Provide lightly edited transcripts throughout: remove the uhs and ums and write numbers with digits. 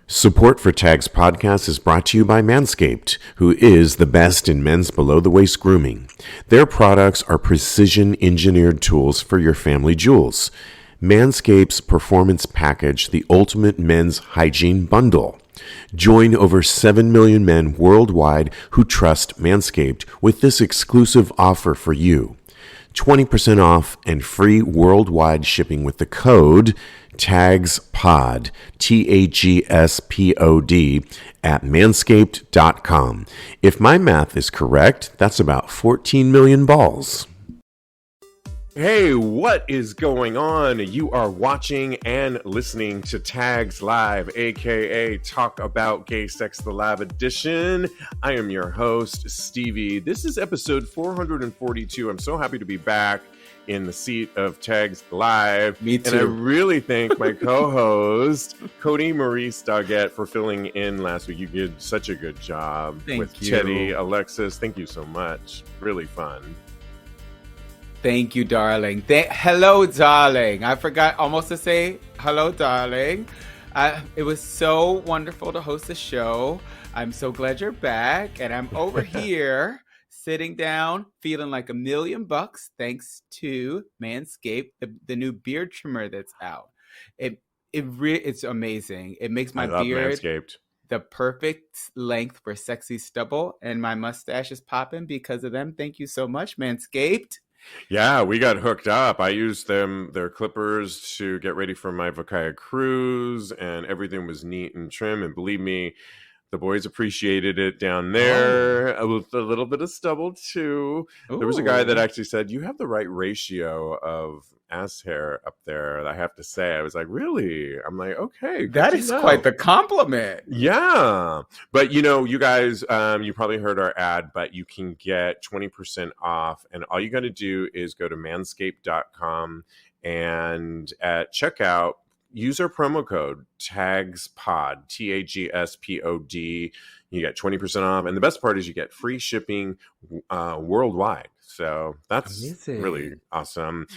Support for TAGSPodcast is brought to you by Manscaped, who is the best in men's below-the-waist grooming. Their products are precision-engineered tools for your family jewels. Manscaped's Performance Package, the ultimate men's hygiene bundle. Join over 7 million men worldwide who trust Manscaped with this exclusive offer for you. 20% off and free worldwide shipping with the code TAGSPOD, TAGSPOD, at manscaped.com. If my math is correct, that's about 14 million balls. Hey, what is going on? You are watching and listening to Tags Live, aka Talk About Gay Sex, the live edition. I am your host, Stevie. This is episode 442. I'm so happy to be back in the seat of Tags Live. Me too. And I really thank my co-host, Kodi Maurice Doggette, for filling in last week. You did such a good job with Teddy, Alexis. Thank you so much. Really fun. Thank you, darling. Hello, darling. I forgot almost to say hello, darling. It was so wonderful to host the show. I'm so glad you're back. And I'm over here sitting down, feeling like $1 million thanks to Manscaped, the new beard trimmer that's out. It's amazing. It makes my beard Manscaped the perfect length for sexy stubble, and my mustache is popping because of them. Thank you so much, Manscaped. Yeah, we got hooked up. I used their clippers to get ready for my Vakaya cruise, and everything was neat and trim. And believe me, the boys appreciated it down there. With a little bit of stubble too. Ooh. There was a guy that actually said, "You have the right ratio of ass hair up there." I have to say, I was like, "Really?" I'm like, "Okay, that is quite the compliment." Yeah, but you guys, you probably heard our ad, but you can get 20% off, and all you got to do is go to manscaped.com, and at checkout, use our promo code TAGSPOD, TAGSPOD. You get 20% off. And the best part is you get free shipping worldwide. So that's amazing. Really awesome.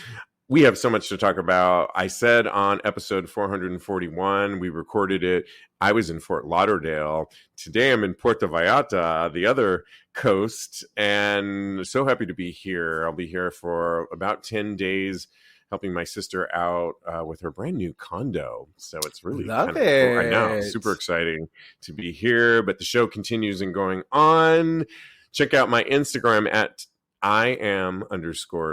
We have so much to talk about. I said on episode 441, we recorded it. I was in Fort Lauderdale. Today I'm in Puerto Vallarta, the other coast, and so happy to be here. I'll be here for about 10 days. Helping my sister out with her brand new condo. So it's really cool right now. Super exciting to be here. But the show continues and going on. Check out my Instagram at @Iam_Steve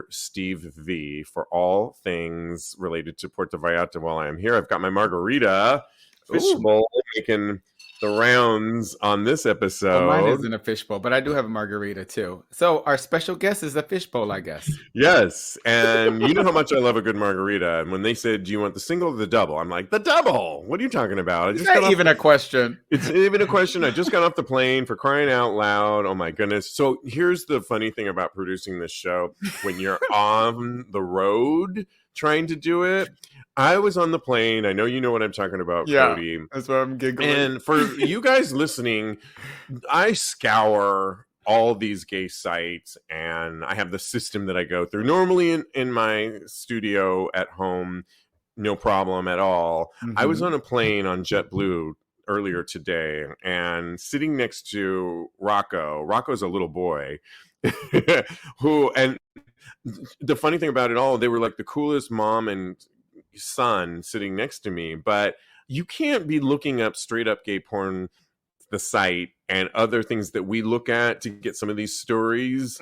V for all things related to Puerto Vallarta while I am here. I've got my margarita fishbowl making the rounds on this episode. Well, mine isn't a fishbowl, but I do have a margarita too. So our special guest is a fishbowl, I guess. Yes, and you know how much I love a good margarita. And when they said, "Do you want the single or the double?" I'm like, "The double." What are you talking about? It's not even a question. It's even a question. I just got off the plane, for crying out loud. Oh my goodness. So here's the funny thing about producing this show. When you're on the road trying to do it, I was on the plane. I know you know what I'm talking about, Kodi. That's why I'm giggling. And for you guys listening, I scour all these gay sites, and I have the system that I go through. Normally in my studio at home, no problem at all. Mm-hmm. I was on a plane on JetBlue earlier today, and sitting next to Rocco. Rocco's a little boy and the funny thing about it all, they were like the coolest mom and son sitting next to me, but you can't be looking up straight up gay porn, the site, and other things that we look at to get some of these stories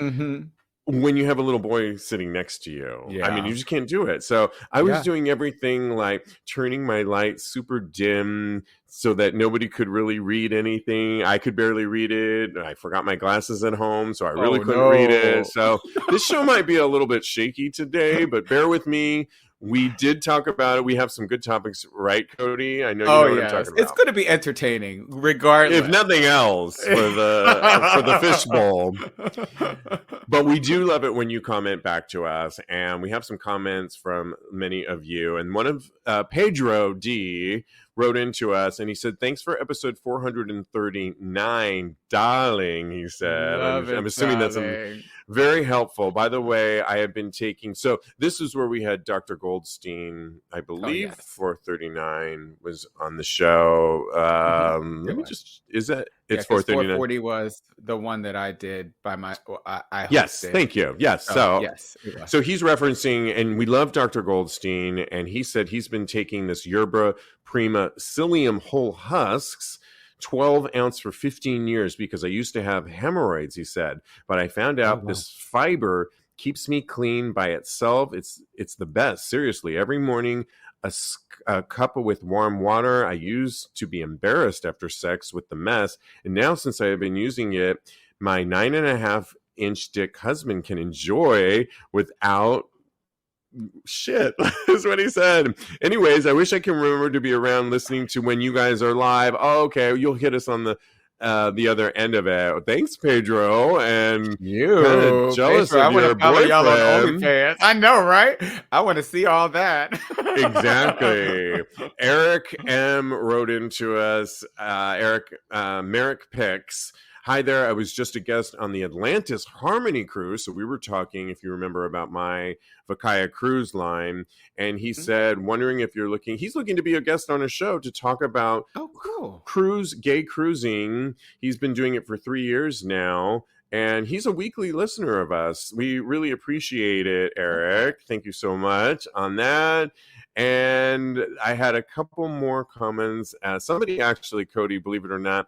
when you have a little boy sitting next to you. Yeah. I mean, you just can't do it. So I was doing everything like turning my light super dim so that nobody could really read anything. I could barely read it. I forgot my glasses at home, so I really couldn't read it. So this show might be a little bit shaky today, but bear with me. We did talk about it. We have some good topics, right, Kodi? I know you know what I'm talking about. It's going to be entertaining, regardless. If nothing else, for the fishbowl. But we do love it when you comment back to us, and we have some comments from many of you. And one of Pedro D wrote into us, and he said, "Thanks for episode 439, darling." He said, "I'm assuming that's Very helpful. By the way, I have been taking, so this is where we had Dr. Goldstein, I believe, yes. 439 was on the show. Let me just, is that, it's 439? 440 was the one that I did by my, I hosted. Yes, thank you. Yes. Yes. So he's referencing, and we love Dr. Goldstein, and he said he's been taking this Yerba Prima Psyllium whole husks, 12 ounce for 15 years because I used to have hemorrhoids, he said, but I found out this fiber keeps me clean by itself. It's the best. Seriously, every morning, a cup with warm water. I used to be embarrassed after sex with the mess. And now since I have been using it, my 9.5-inch dick husband can enjoy without shit. Is what he said. Anyways, I wish I can remember to be around listening to when you guys are live. Oh, okay, you'll hit us on the other end of it. Thanks, Pedro. And you kind of jealous Pedro, of your boyfriend. Y'all on OnlyFans. I know, right? I want to see all that. Exactly. Eric M wrote into us. Merrick Picks. Hi there. I was just a guest on the Atlantis Harmony cruise. So we were talking, if you remember, about my Vakaya cruise line. And he said, wondering if he's looking to be a guest on a show to talk about gay cruising. He's been doing it for 3 years now. And he's a weekly listener of us. We really appreciate it, Eric. Thank you so much on that. And I had a couple more comments. Somebody actually, Kodi, believe it or not,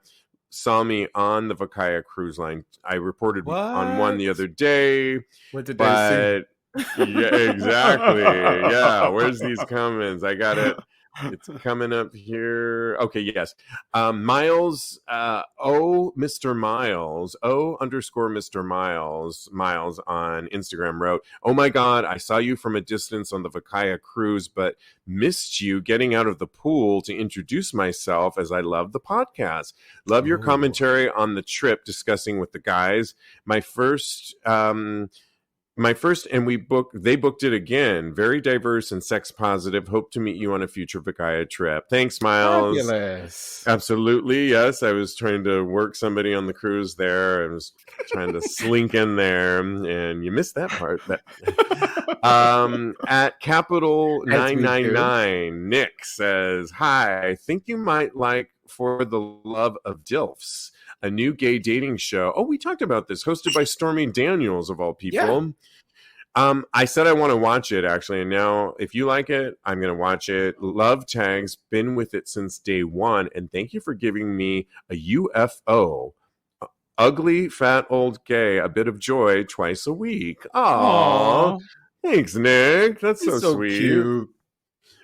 saw me on the Vakaya cruise line. I reported on one the other day. What did they see? Yeah, exactly. Yeah, where's these comments? I got it. It's coming up here. Okay, yes. Miles, Mr. Miles, _Mr. Miles on Instagram wrote, "Oh my God, I saw you from a distance on the Vakaya cruise, but missed you getting out of the pool to introduce myself as I love the podcast. Love your commentary on the trip discussing with the guys. My first, and they booked it again. Very diverse and sex positive. Hope to meet you on a future Vakaya trip." Thanks, Miles. Fabulous. Absolutely. Yes. I was trying to work somebody on the cruise there. I was trying to slink in there, and you missed that part. At Capital 999, Nick says, "Hi, I think you might like For the Love of Dilfs, a new gay dating show." Oh, we talked about this, hosted by Stormy Daniels, of all people. Yeah. I said I want to watch it, actually, and now if you like it, I'm going to watch it. Love Tags, been with it since day one, and thank you for giving me a UFO. Ugly, fat, old gay, a bit of joy twice a week. Aww. Thanks, Nick. That's so sweet. Cute.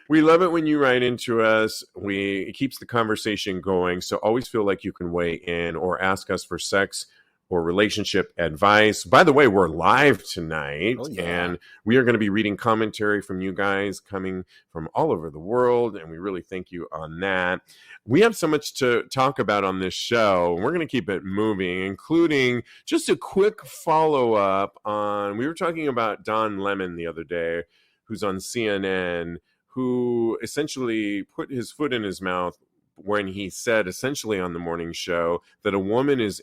We love it when you write into us. It keeps the conversation going. So always feel like you can weigh in or ask us for sex or relationship advice. By the way, we're live tonight, and we are going to be reading commentary from you guys coming from all over the world, and we really thank you on that. We have so much to talk about on this show, and we're going to keep it moving, including just a quick follow-up on, we were talking about Don Lemon the other day, who's on CNN, who essentially put his foot in his mouth when he said, essentially on the morning show, that a woman is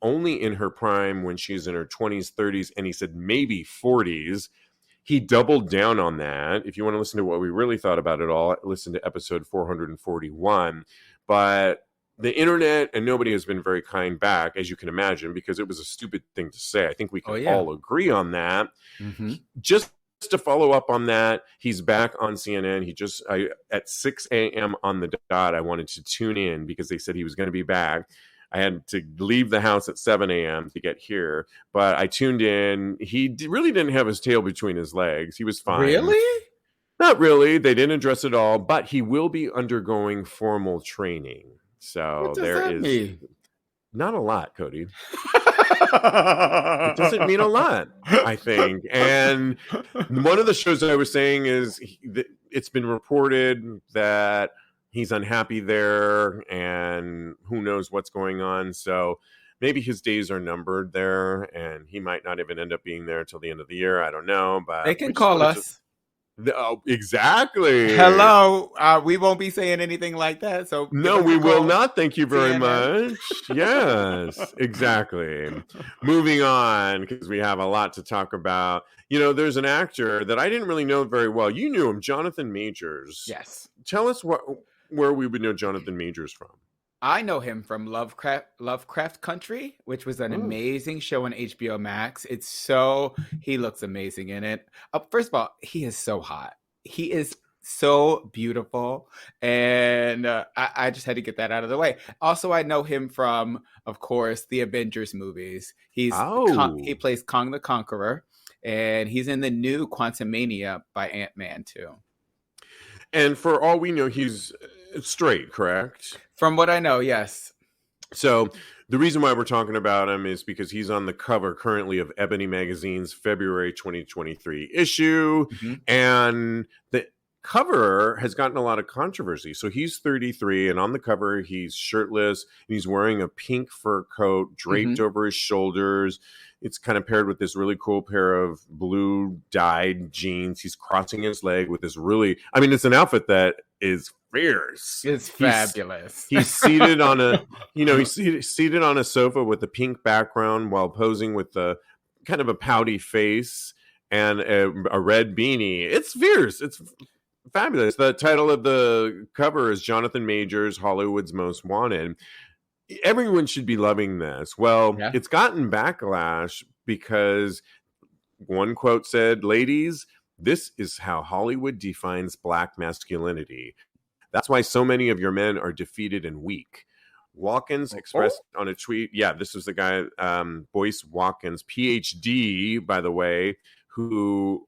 only in her prime when she's in her 20s, 30s, and he said maybe 40s. He doubled down on that. If you want to listen to what we really thought about it all, listen to episode 441. But the internet and nobody has been very kind back, as you can imagine, because it was a stupid thing to say. I think we can all agree on that. Mm-hmm. Just to follow up on that, he's back on CNN. At 6 a.m. on the dot, I wanted to tune in because they said he was going to be back. I had to leave the house at 7 a.m. to get here, but I tuned in. He really didn't have his tail between his legs. He was fine. Really? Not really. They didn't address it all, but he will be undergoing formal training. So what does that mean? Not a lot, Kodi. It doesn't mean a lot, I think. And one of the shows that I was saying is it's been reported that he's unhappy there, and who knows what's going on. So maybe his days are numbered there, and he might not even end up being there till the end of the year. I don't know, but they can call us. Exactly. Hello. We won't be saying anything like that. So give No, us we a will call. not. Thank you very CNN. much. Yes, exactly. Moving on, because we have a lot to talk about. There's an actor that I didn't really know very well. You knew him, Jonathon Majors. Yes. Tell us where we would know Jonathon Majors from. I know him from Lovecraft Country, which was an amazing show on HBO Max. He looks amazing in it. First of all, he is so hot. He is so beautiful. And I just had to get that out of the way. Also, I know him from, of course, the Avengers movies. He plays Kong the Conqueror, and he's in the new Quantumania by Ant-Man too. And for all we know, he's straight, correct? From what I know, yes. So the reason why we're talking about him is because he's on the cover currently of Ebony magazine's February 2023 issue. Mm-hmm. And the cover has gotten a lot of controversy. So he's 33, and on the cover, he's shirtless, and he's wearing a pink fur coat draped over his shoulders. It's kind of paired with this really cool pair of blue dyed jeans. He's crossing his leg with this it's an outfit that is fierce. It's fabulous. He's seated on seated on a sofa with a pink background while posing with a kind of a pouty face and a red beanie. It's fierce. It's fabulous. The title of the cover is Jonathon Majors, Hollywood's Most Wanted. Everyone should be loving this. Well, It's gotten backlash because one quote said, "Ladies, this is how Hollywood defines Black masculinity. That's why so many of your men are defeated and weak." Watkins expressed on a tweet, this was the guy, Boyce Watkins, PhD, by the way, who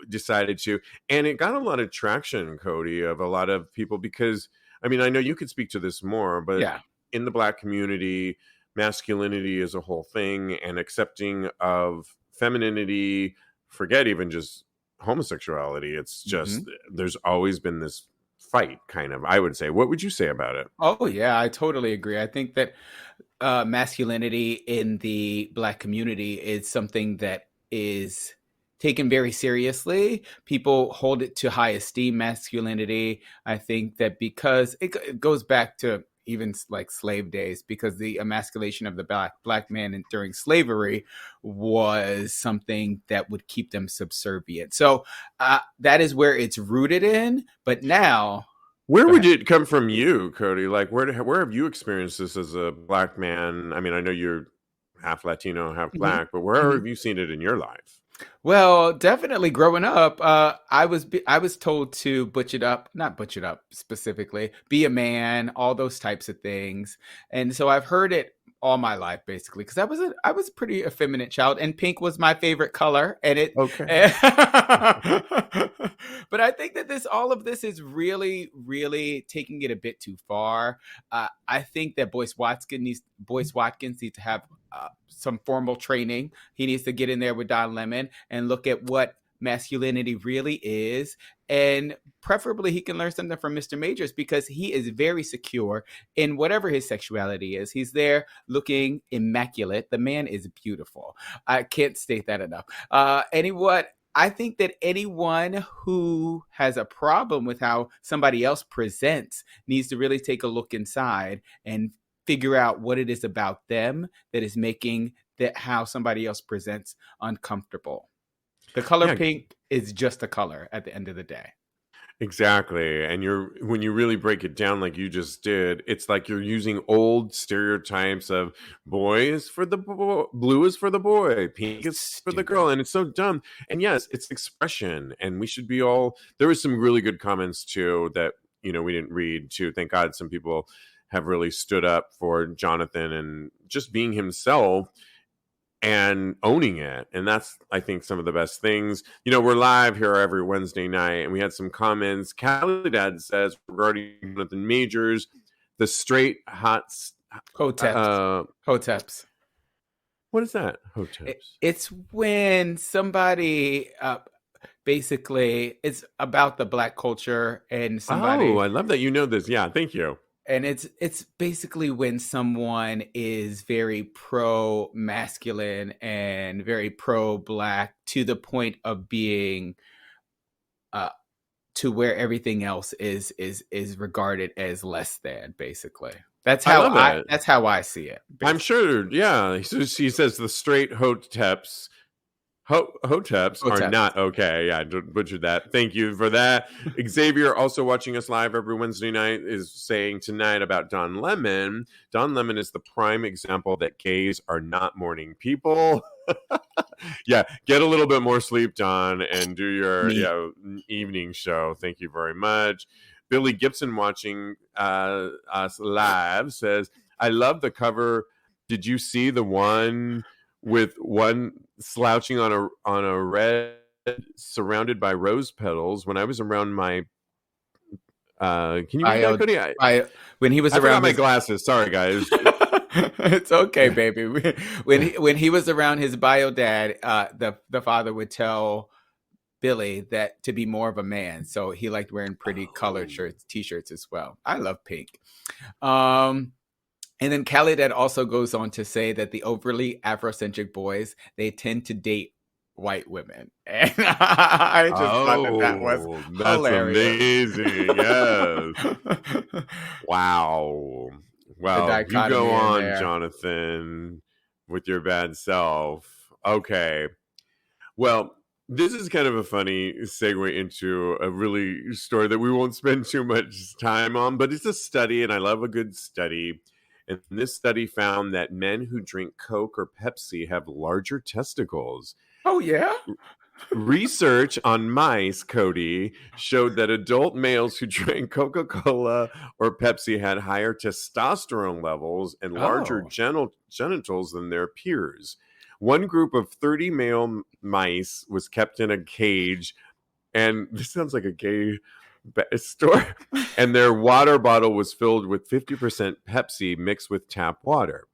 decided to, and it got a lot of traction, Kodi, of a lot of people, because, I know you could speak to this more, but in the Black community, masculinity is a whole thing, and accepting of femininity, forget even just homosexuality. It's just, there's always been this fight, kind of, I would say. What would you say about it? Oh, yeah, I totally agree. I think that masculinity in the Black community is something that is taken very seriously. People hold it to high esteem, masculinity. I think that because it goes back to even like slave days, because the emasculation of the black man during slavery was something that would keep them subservient. So that is where it's rooted in. But now, where would it come from you, Kodi? Like, where have you experienced this as a Black man? I know you're half Latino, half Black, but where have you seen it in your life? Well, definitely growing up, I was told to not butch it up specifically, be a man, all those types of things. And so I've heard it all my life, basically, because I was a pretty effeminate child, and pink was my favorite color. And it okay. But I think that all of this is really, really taking it a bit too far. I think that Boyce Watkins needs to have some formal training. He needs to get in there with Don Lemon and look at what masculinity really is. And preferably he can learn something from Mr. Majors, because he is very secure in whatever his sexuality is. He's there looking immaculate. The man is beautiful. I can't state that enough. I think that anyone who has a problem with how somebody else presents needs to really take a look inside and figure out what it is about them that is making how somebody else presents uncomfortable. The color pink is just a color at the end of the day. Exactly. And when you really break it down like you just did, it's like you're using old stereotypes of boy is for the boy, blue is for the boy, pink is for the girl. And it's so dumb. And yes, it's expression. And we should be there was some really good comments too that, we didn't read too. Thank God some people have really stood up for Jonathon and just being himself and owning it. And that's, I think, some of the best things. We're live here every Wednesday night, and we had some comments. Calidad says regarding Jonathon Majors, the straight hot Hoteps. What is that? Hoteps. It's when somebody basically, it's about the Black culture, and somebody. Oh, I love that you know this. Yeah, thank you. And it's basically when someone is very pro-masculine and very pro-Black to the point of being to where everything else is regarded as less than, basically. That's I how love it. that's how I see it. Basically. I'm sure, yeah. He says the straight hoteps are not okay. Yeah, I butchered that. Thank you for that. Xavier, also watching us live every Wednesday night, is saying tonight about Don Lemon. Don Lemon is the prime example that gays are not morning people. Yeah, get a little bit more sleep, Don, and do your evening show. Thank you very much. Billy Gibson, watching us live, says, I love the cover. Did you see the one with one slouching on a red surrounded by rose petals? When I was around my can you read that, Kodi? When he was I around forgot my glasses. Sorry, guys. It's okay, baby. When he was around his bio dad, the father would tell Billy that to be more of a man, so he liked wearing pretty colored t-shirts as well. I love pink. And then Khaled also goes on to say that the overly Afrocentric boys, they tend to date white women. And I just thought that was hilarious. Amazing. Yes. Wow. Well, you go on, Jonathan, with your bad self. Okay. Well, this is kind of a funny segue into a really story that we won't spend too much time on, but it's a study, and I love a good study. And this study found that men who drink Coke or Pepsi have larger testicles. Oh, yeah? Research on mice, Kodi, showed that adult males who drank Coca-Cola or Pepsi had higher testosterone levels and larger genitals than their peers. One group of 30 male mice was kept in a cage, and this sounds like a gay store, and their water bottle was filled with 50% Pepsi mixed with tap water.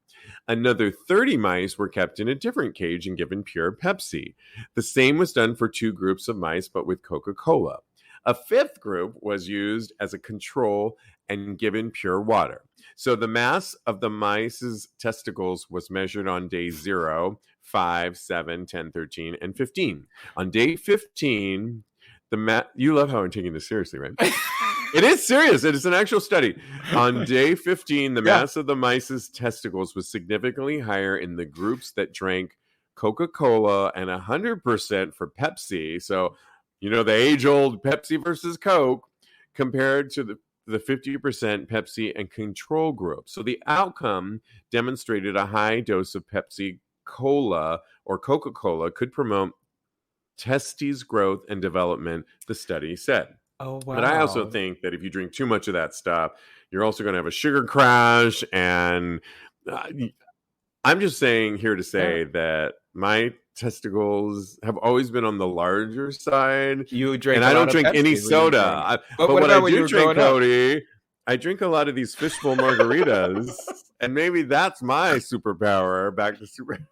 Another 30 mice were kept in a different cage and given pure Pepsi. The same was done for 2 groups of mice, but with Coca-Cola. A 5th group was used as a control and given pure water. So the mass of the mice's testicles was measured on day 0, 5, 7, 10, 13, and 15. On day 15, you love how I'm taking this seriously, right? It is serious. It is an actual study. On day 15, the mass of the mice's testicles was significantly higher in the groups that drank Coca-Cola and 100% for Pepsi. So, the age-old Pepsi versus Coke compared to the 50% Pepsi and control group. So the outcome demonstrated a high dose of Pepsi Cola or Coca-Cola could promote testes growth and development, the study said. Oh, wow. But I also think that if you drink too much of that stuff, you're also going to have a sugar crash. And I'm just here to say that my testicles have always been on the larger side. You drink, and I don't drink any soda. But what I do drink, Kodi, I drink a lot of these fishbowl margaritas, and maybe that's my superpower. Back to super.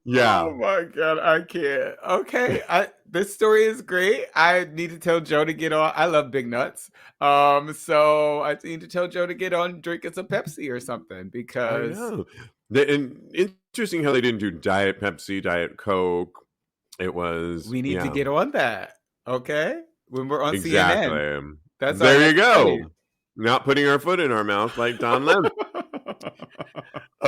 Yeah. Oh my God, I can't. Okay, this story is great. I need to tell Joe to get on. I love big nuts. So I need to tell Joe to get on drinking some Pepsi or something, because I know. And interesting how they didn't do Diet Pepsi, Diet Coke. It was we need to get on that. Okay, when we're on CNN. That's there you go. Study. Not putting our foot in our mouth like Don Lemon.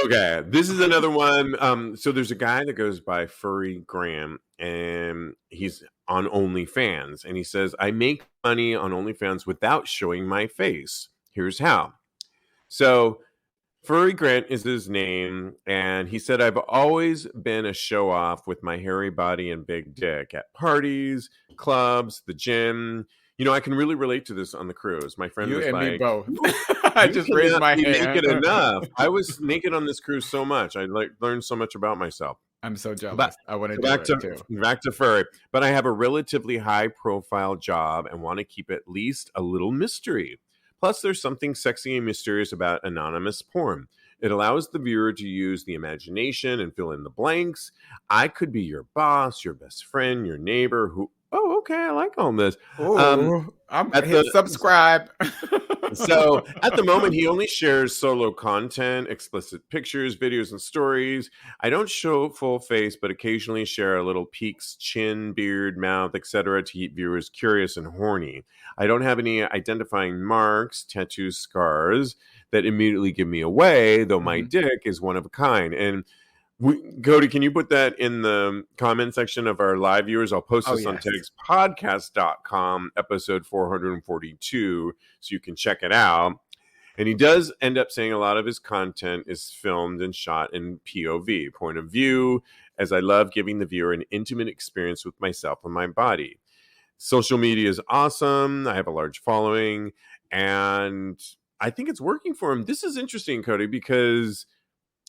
Okay, this is another one. So there's a guy that goes by Furry Grant, and he's on OnlyFans, and he says, I make money on OnlyFans without showing my face. Here's how. So Furry Grant is his name, and he said, I've always been a show-off with my hairy body and big dick at parties, clubs, the gym. I can really relate to this on the cruise. My friend was like, me both. I just raised my hand. Naked enough. I was naked on this cruise so much. I learned so much about myself. I'm so jealous. I want to do it too. Back to furry. But I have a relatively high-profile job and want to keep at least a little mystery. Plus, there's something sexy and mysterious about anonymous porn. It allows the viewer to use the imagination and fill in the blanks. I could be your boss, your best friend, your neighbor, Oh, okay. I like all this. Oh, I'm At hit the subscribe. So at the moment, he only shares solo content, explicit pictures, videos, and stories. I don't show full face, but occasionally share a little peeks, chin, beard, mouth, etc., to keep viewers curious and horny. I don't have any identifying marks, tattoos, scars that immediately give me away, though my Mhm. dick is one of a kind. And Kodi, can you put that in the comment section of our live viewers? I'll post Oh, this on yes. TAGSPodcast.com, episode 442, so you can check it out. And he does end up saying a lot of his content is filmed and shot in POV, point of view, as I love giving the viewer an intimate experience with myself and my body. Social media is awesome. I have a large following, and I think it's working for him. This is interesting, Kodi, because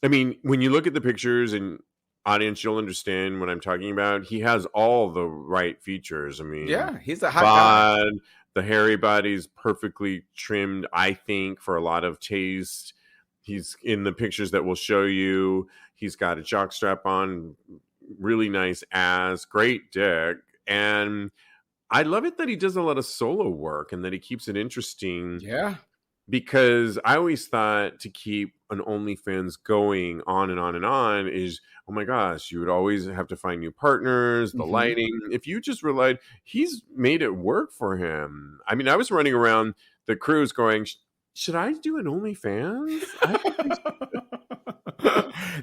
I mean, when you look at the pictures and audience, you'll understand what I'm talking about. He has all the right features. I mean, Yeah, he's a hot guy. bod, the hairy body's perfectly trimmed, I think, for a lot of taste. He's in the pictures that we'll show you. He's got a jock strap on, really nice ass, great dick. And I love it that he does a lot of solo work and that he keeps it interesting, Yeah. because I always thought to keep an OnlyFans going on and on and on is, oh my gosh, you would always have to find new partners, the Mhm. lighting. If you just relied, he's made it work for him. I mean, I was running around the cruise going, should I do an OnlyFans? I think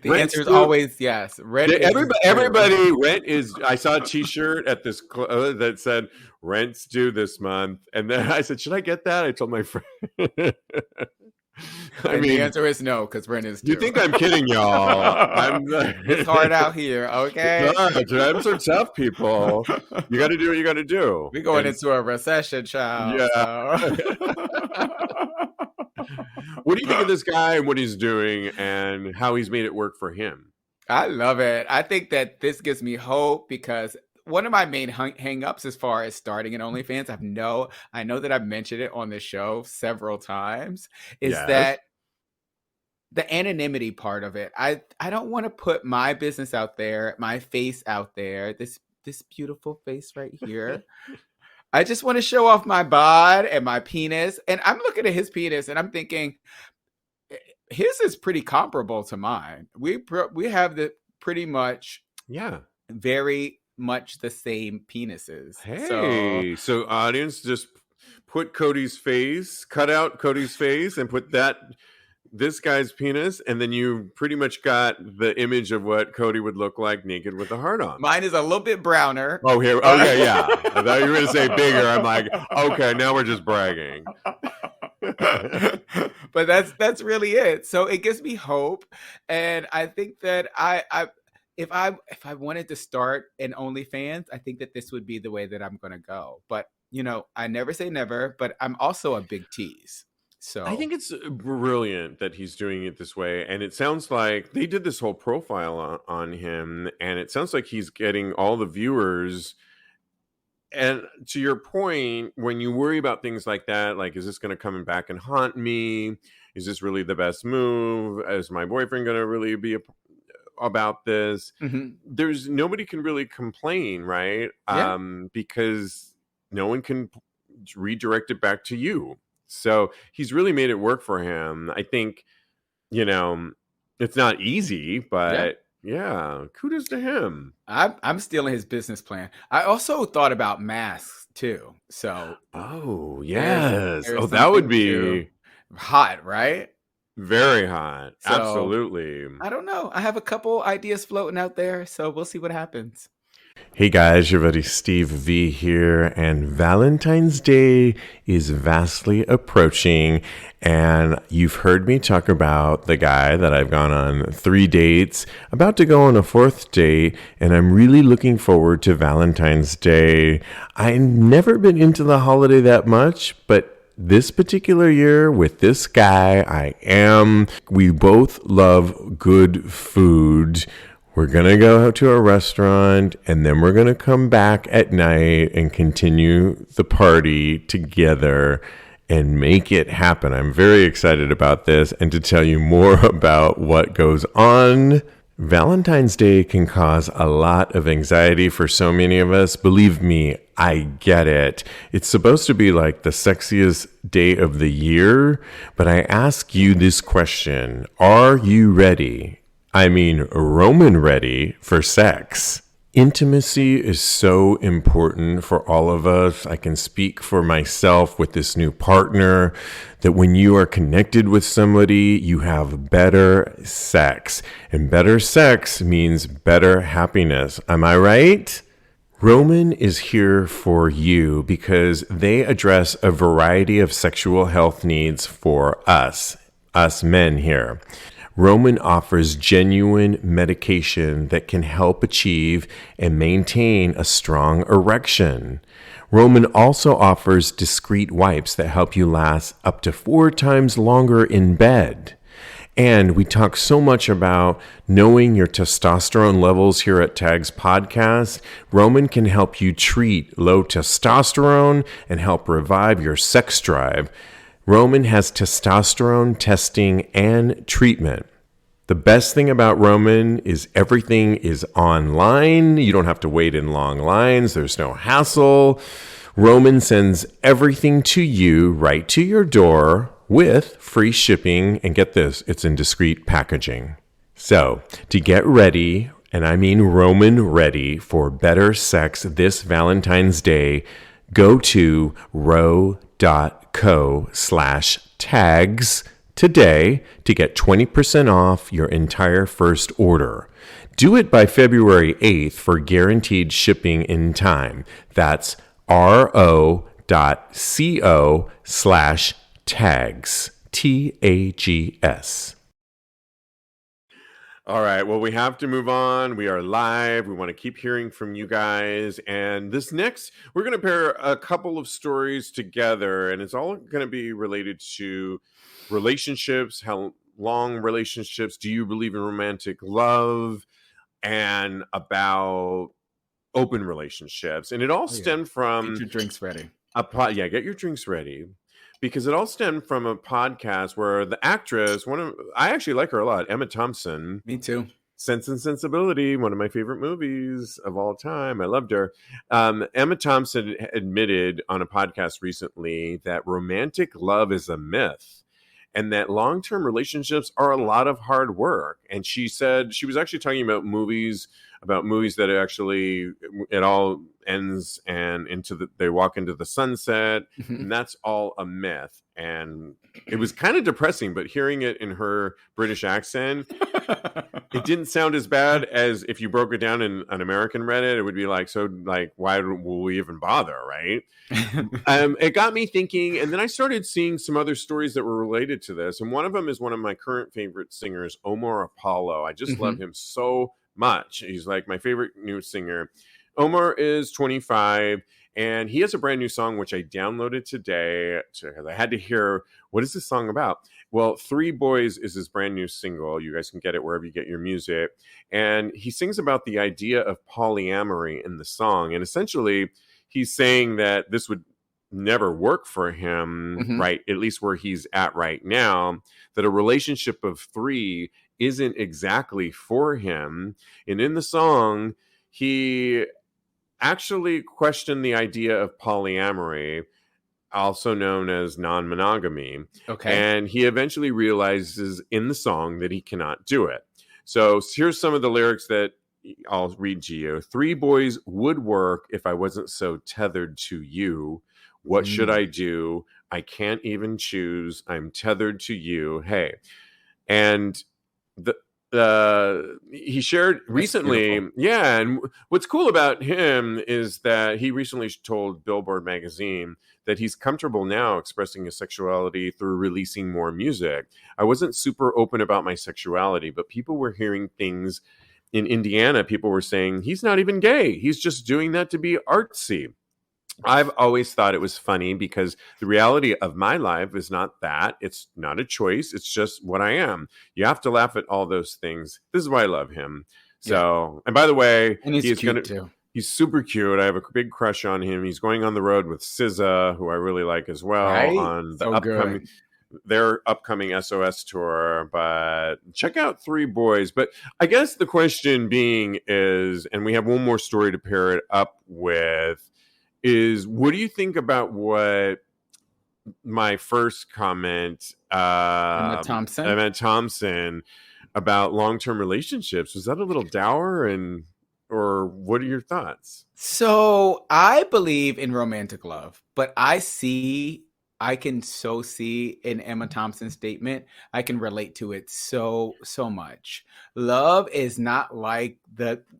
The rent answer is stu- always yes. Rent is everybody rent is. I saw a T-shirt at this that said rent's due this month, and then I said, should I get that? I told my friend. I And the mean, answer is no, because rent is due. you think I'm kidding, y'all? It's hard out here, okay? Times are tough, people. You got to do what you got to do. We're going into a recession, child. Yeah. So. What do you think of this guy and what he's doing and how he's made it work for him? I love it. I think that this gives me hope because one of my main hang-ups as far as starting an OnlyFans, I know that I've mentioned it on the show several times, is Yes. that the anonymity part of it. I don't want to put my business out there, my face out there, this beautiful face right here. I just want to show off my bod and my penis. And I'm looking at his penis and I'm thinking, his is pretty comparable to mine. We have the pretty much, very much the same penises. Hey, so audience, just put Kodi's face, cut out Kodi's face, and put this guy's penis, and then you pretty much got the image of what Kodi would look like naked with a heart on. Mine is a little bit browner. Oh, here. Okay, yeah. I thought you were going to say bigger. I'm like, okay, now we're just bragging. But that's really it. So it gives me hope, and I think that if I wanted to start an OnlyFans, I think that this would be the way that I'm going to go. But I never say never. But I'm also a big tease. So I think it's brilliant that he's doing it this way. And it sounds like they did this whole profile on him, and it sounds like he's getting all the viewers. And to your point, when you worry about things like that, like, is this going to come back and haunt me? Is this really the best move? Is my boyfriend going to really be about this? There's nobody can really complain, right? Yeah. Because no one can redirect it back to you. So he's really made it work for him. I think, it's not easy, but yeah, kudos to him. I'm stealing his business plan. I also thought about masks too. So oh yes, there's that would be hot, right? Very hot. So, absolutely. I don't know. I have a couple ideas floating out there, so we'll see what happens. Hey guys, your buddy Steve V here, and Valentine's Day is vastly approaching, and you've heard me talk about the guy that I've gone on 3 dates, about to go on a 4th date, and I'm really looking forward to Valentine's Day. I've never been into the holiday that much, but this particular year with this guy, I am. We both love good food. We're going to go to a restaurant, and then we're going to come back at night and continue the party together and make it happen. I'm very excited about this, and to tell you more about what goes on Valentine's Day can cause a lot of anxiety for so many of us. Believe me, I get it. It's supposed to be like the sexiest day of the year, but I ask you this question. Are you ready? I mean, Roman ready for sex? Intimacy is so important for all of us. I can speak for myself with this new partner that when you are connected with somebody, you have better sex. And better sex means better happiness. Am I right? Roman is here for you because they address a variety of sexual health needs for us men here. Roman offers genuine medication that can help achieve and maintain a strong erection. Roman also offers discreet wipes that help you last up to 4 times longer in bed. And we talk so much about knowing your testosterone levels here at TAGSPodcast. Roman can help you treat low testosterone and help revive your sex drive. Roman has testosterone testing and treatment. The best thing about Roman is everything is online. You don't have to wait in long lines. There's no hassle. Roman sends everything to you right to your door with free shipping. And get this, it's in discreet packaging. So to get ready, and I mean Roman ready for better sex this Valentine's Day, go to ro.co/tags today to get 20% off your entire first order. Do it by February 8th for guaranteed shipping in time. That's ro.co/tags. TAGS. All right. Well, we have to move on. We are live. We want to keep hearing from you guys. And this next, we're going to pair a couple of stories together, and it's all going to be related to relationships, how long relationships, do you believe in romantic love, and about open relationships. And it all stemmed from... Get your drinks ready. Get your drinks ready. Because it all stemmed from a podcast where the actress, I actually like her a lot, Emma Thompson. Me too. Sense and Sensibility, one of my favorite movies of all time. I loved her. Emma Thompson admitted on a podcast recently that romantic love is a myth and that long-term relationships are a lot of hard work. And she said she was actually talking about movies that actually it all ends and they walk into the sunset, and that's all a myth. And it was kind of depressing, but hearing it in her British accent, it didn't sound as bad as if you broke it down in an American Reddit. It would be like, so like, why will we even bother, right? It got me thinking, and then I started seeing some other stories that were related to this. And one of them is one of my current favorite singers, Omar Apollo. I just love him so much. He's like my favorite new singer. Omar is 25, and he has a brand new song, which I downloaded today. I had to hear, what is this song about? Well, Three Boys is his brand new single. You guys can get it wherever you get your music. And he sings about the idea of polyamory in the song. And essentially, he's saying that this would never work for him, right? At least where he's at right now, that a relationship of 3 isn't exactly for him. And in the song, he actually questioned the idea of polyamory, also known as non-monogamy. Okay. And he eventually realizes in the song that he cannot do it. So here's some of the lyrics that I'll read to you. 3 boys would work if I wasn't so tethered to you. What should I do? I can't even choose. I'm tethered to you. Hey. And he shared recently, and what's cool about him is that he recently told Billboard magazine that he's comfortable now expressing his sexuality through releasing more music. I wasn't super open about my sexuality, but people were hearing things in Indiana. People were saying he's not even gay. He's just doing that to be artsy. I've always thought it was funny because the reality of my life is not that. It's not a choice. It's just what I am. You have to laugh at all those things. This is why I love him. So, and by the way, and he's cute too. He's super cute. I have a big crush on him. He's going on the road with SZA, who I really like as well, on the upcoming. their upcoming SOS tour. But check out Three Boys. But I guess the question being is, and we have one more story to pair it up with, is what do you think about what my first comment, Emma Thompson, about long-term relationships? Was that a little dour, or what are your thoughts? So I believe in romantic love, but I can so see in Emma Thompson's statement, I can relate to it so much. Love is not like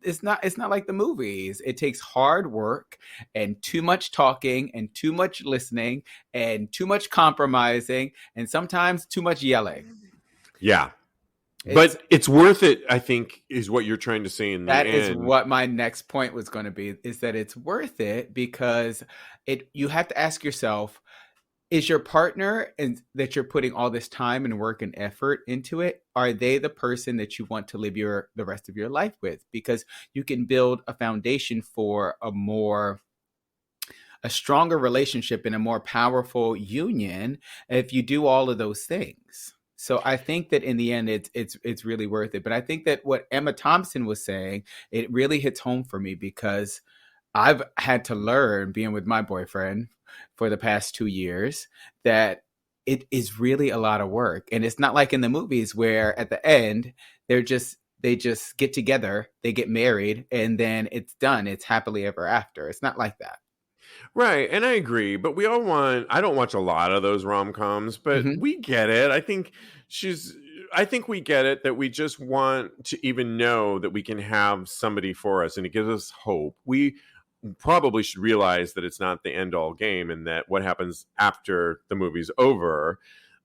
it's not like the movies. It takes hard work and too much talking and too much listening and too much compromising and sometimes too much yelling. Yeah. But it's worth it, I think, is what you're trying to say in the end. That is what my next point was going to be, is that it's worth it because you have to ask yourself, is your partner and that you're putting all this time and work and effort into it, are they the person that you want to live the rest of your life with? Because you can build a foundation for a stronger relationship and a more powerful union if you do all of those things. So I think that in the end, it's really worth it. But I think that what Emma Thompson was saying, it really hits home for me because I've had to learn, being with my boyfriend for the past 2 years, that it is really a lot of work. And it's not like in the movies where at the end, they just get together, they get married, and then it's done. It's happily ever after. It's not like that. Right, and I agree, but I don't watch a lot of those rom-coms, but we get it. I think we get it, that we just want to even know that we can have somebody for us, and it gives us hope. We probably should realize that it's not the end-all game and that what happens after the movie's over.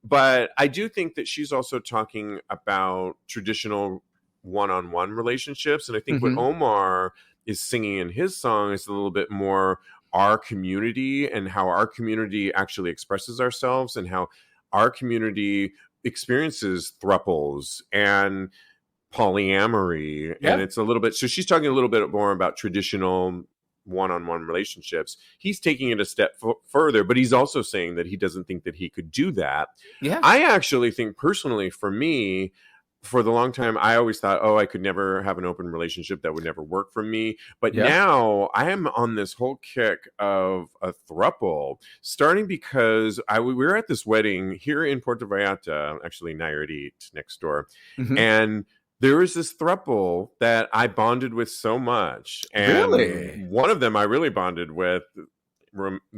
But I do think that she's also talking about traditional one-on-one relationships, and I think what Omar is singing in his song is a little bit more our community and how our community actually expresses ourselves and how our community experiences throuples and polyamory. And it's a little bit, so she's talking a little bit more about traditional one-on-one relationships. He's taking it a step further, but he's also saying that he doesn't think that he could do that. I actually think personally, for me, for the long time, I always thought, I could never have an open relationship. That would never work for me. But now I am on this whole kick of a throuple, starting because we were at this wedding here in Puerto Vallarta, actually Nayarit next door. And there was this throuple that I bonded with so much. And one of them I really bonded with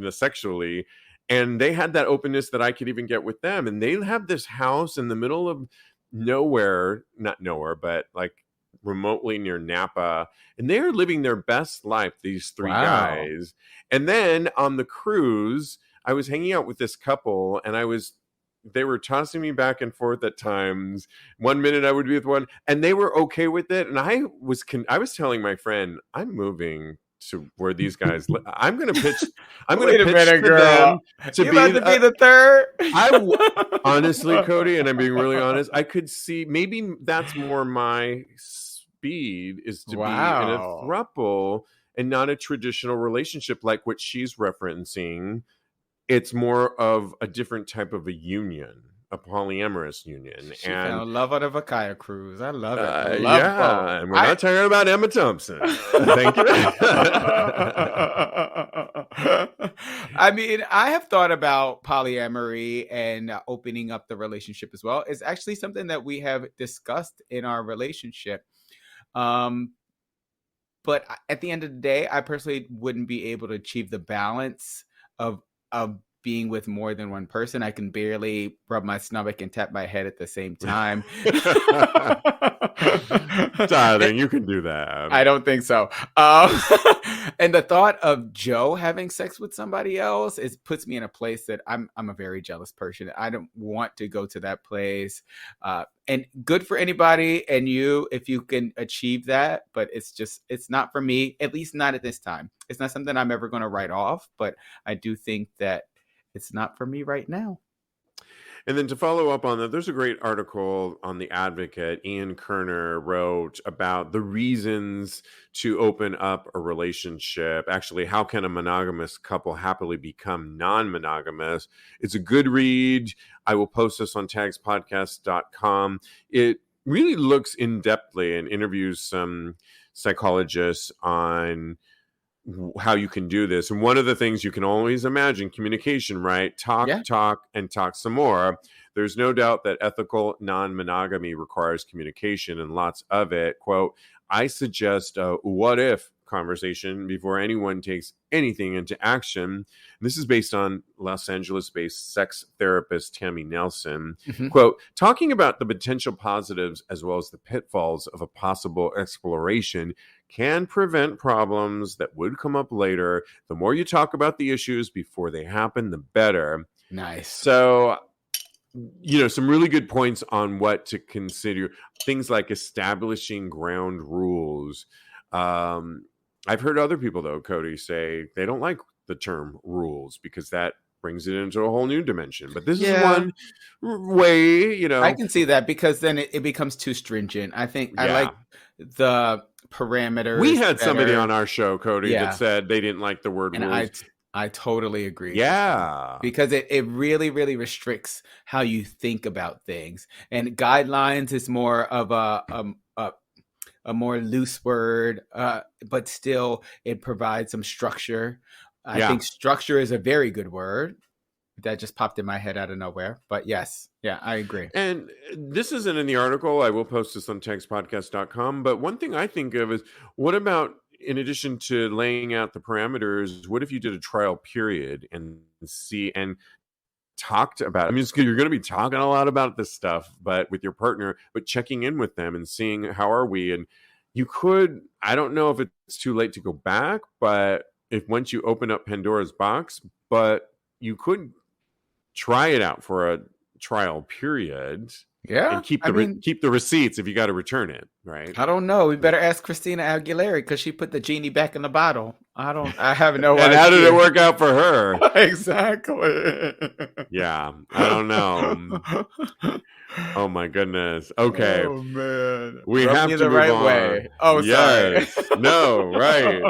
sexually. And they had that openness that I could even get with them. And they have this house in the middle of not nowhere, but like remotely near Napa, and they're living their best life, these three guys. And then on the cruise, I was hanging out with this couple, and they were tossing me back and forth at times. 1 minute I would be with one, and they were okay with it. And I was telling my friend, I'm moving to where these guys live. I'm going to pitch. I'm going to pitch to them to be the third. Honestly, Kodi, and I'm being really honest, I could see maybe that's more my speed, is to be in a throuple and not a traditional relationship like what she's referencing. It's more of a different type of a union, a polyamorous union. She found love on a Vakaya cruise. I love it. And we're not talking about Emma Thompson. Thank you. I mean, I have thought about polyamory and opening up the relationship as well. It's actually something that we have discussed in our relationship. But at the end of the day, I personally wouldn't be able to achieve the balance of being with more than one person. I can barely rub my stomach and tap my head at the same time. Darling, you can do that. I don't think so. And the thought of Joe having sex with somebody else puts me in a place that I'm a very jealous person. I don't want to go to that place. And good for anybody and you if you can achieve that, but it's not for me, at least not at this time. It's not something I'm ever going to write off, but I do think that it's not for me right now. And then to follow up on that, there's a great article on The Advocate. Ian Kerner wrote about the reasons to open up a relationship. Actually, how can a monogamous couple happily become non-monogamous? It's a good read. I will post this on TAGSPodcast.com. It really looks in-depthly and interviews some psychologists on how you can do this. And one of the things you can always imagine, communication, right? Talk, and talk some more. There's no doubt that ethical non-monogamy requires communication and lots of it. Quote, I suggest a what if conversation before anyone takes anything into action. This is based on Los Angeles-based sex therapist Tammy Nelson. Mm-hmm. Quote, talking about the potential positives as well as the pitfalls of a possible exploration can prevent problems that would come up later. The more you talk about the issues before they happen, the better. Nice. So, some really good points on what to consider. Things like establishing ground rules. I've heard other people, though, Kodi, say they don't like the term rules because that brings it into a whole new dimension. But this is one way, I can see that because then it becomes too stringent. I think I like the parameters. We had somebody on our show, Kodi, that said they didn't like the word rules. I totally agree. Yeah. Because it really, really restricts how you think about things. And guidelines is more of a more loose word, but still it provides some structure. I think structure is a very good word. That just popped in my head out of nowhere. But yes, I agree. And this isn't in the article. I will post this on TAGSPodcast.com. But one thing I think of is, what about, in addition to laying out the parameters, what if you did a trial period and talked about, you're going to be talking a lot about this stuff, but with your partner, but checking in with them and seeing how are we. And you could, I don't know if it's too late to go back, but if once you open up Pandora's box, but you could try it out for a trial period. Yeah. And keep the receipts if you got to return it, right? I don't know. We better ask Christina Aguilera because she put the genie back in the bottle. I have no idea. And how did it work out for her? Exactly. Yeah. I don't know. Oh my goodness. Okay. Oh man. We have to the move right on. way. Oh, yes. sorry. No, right.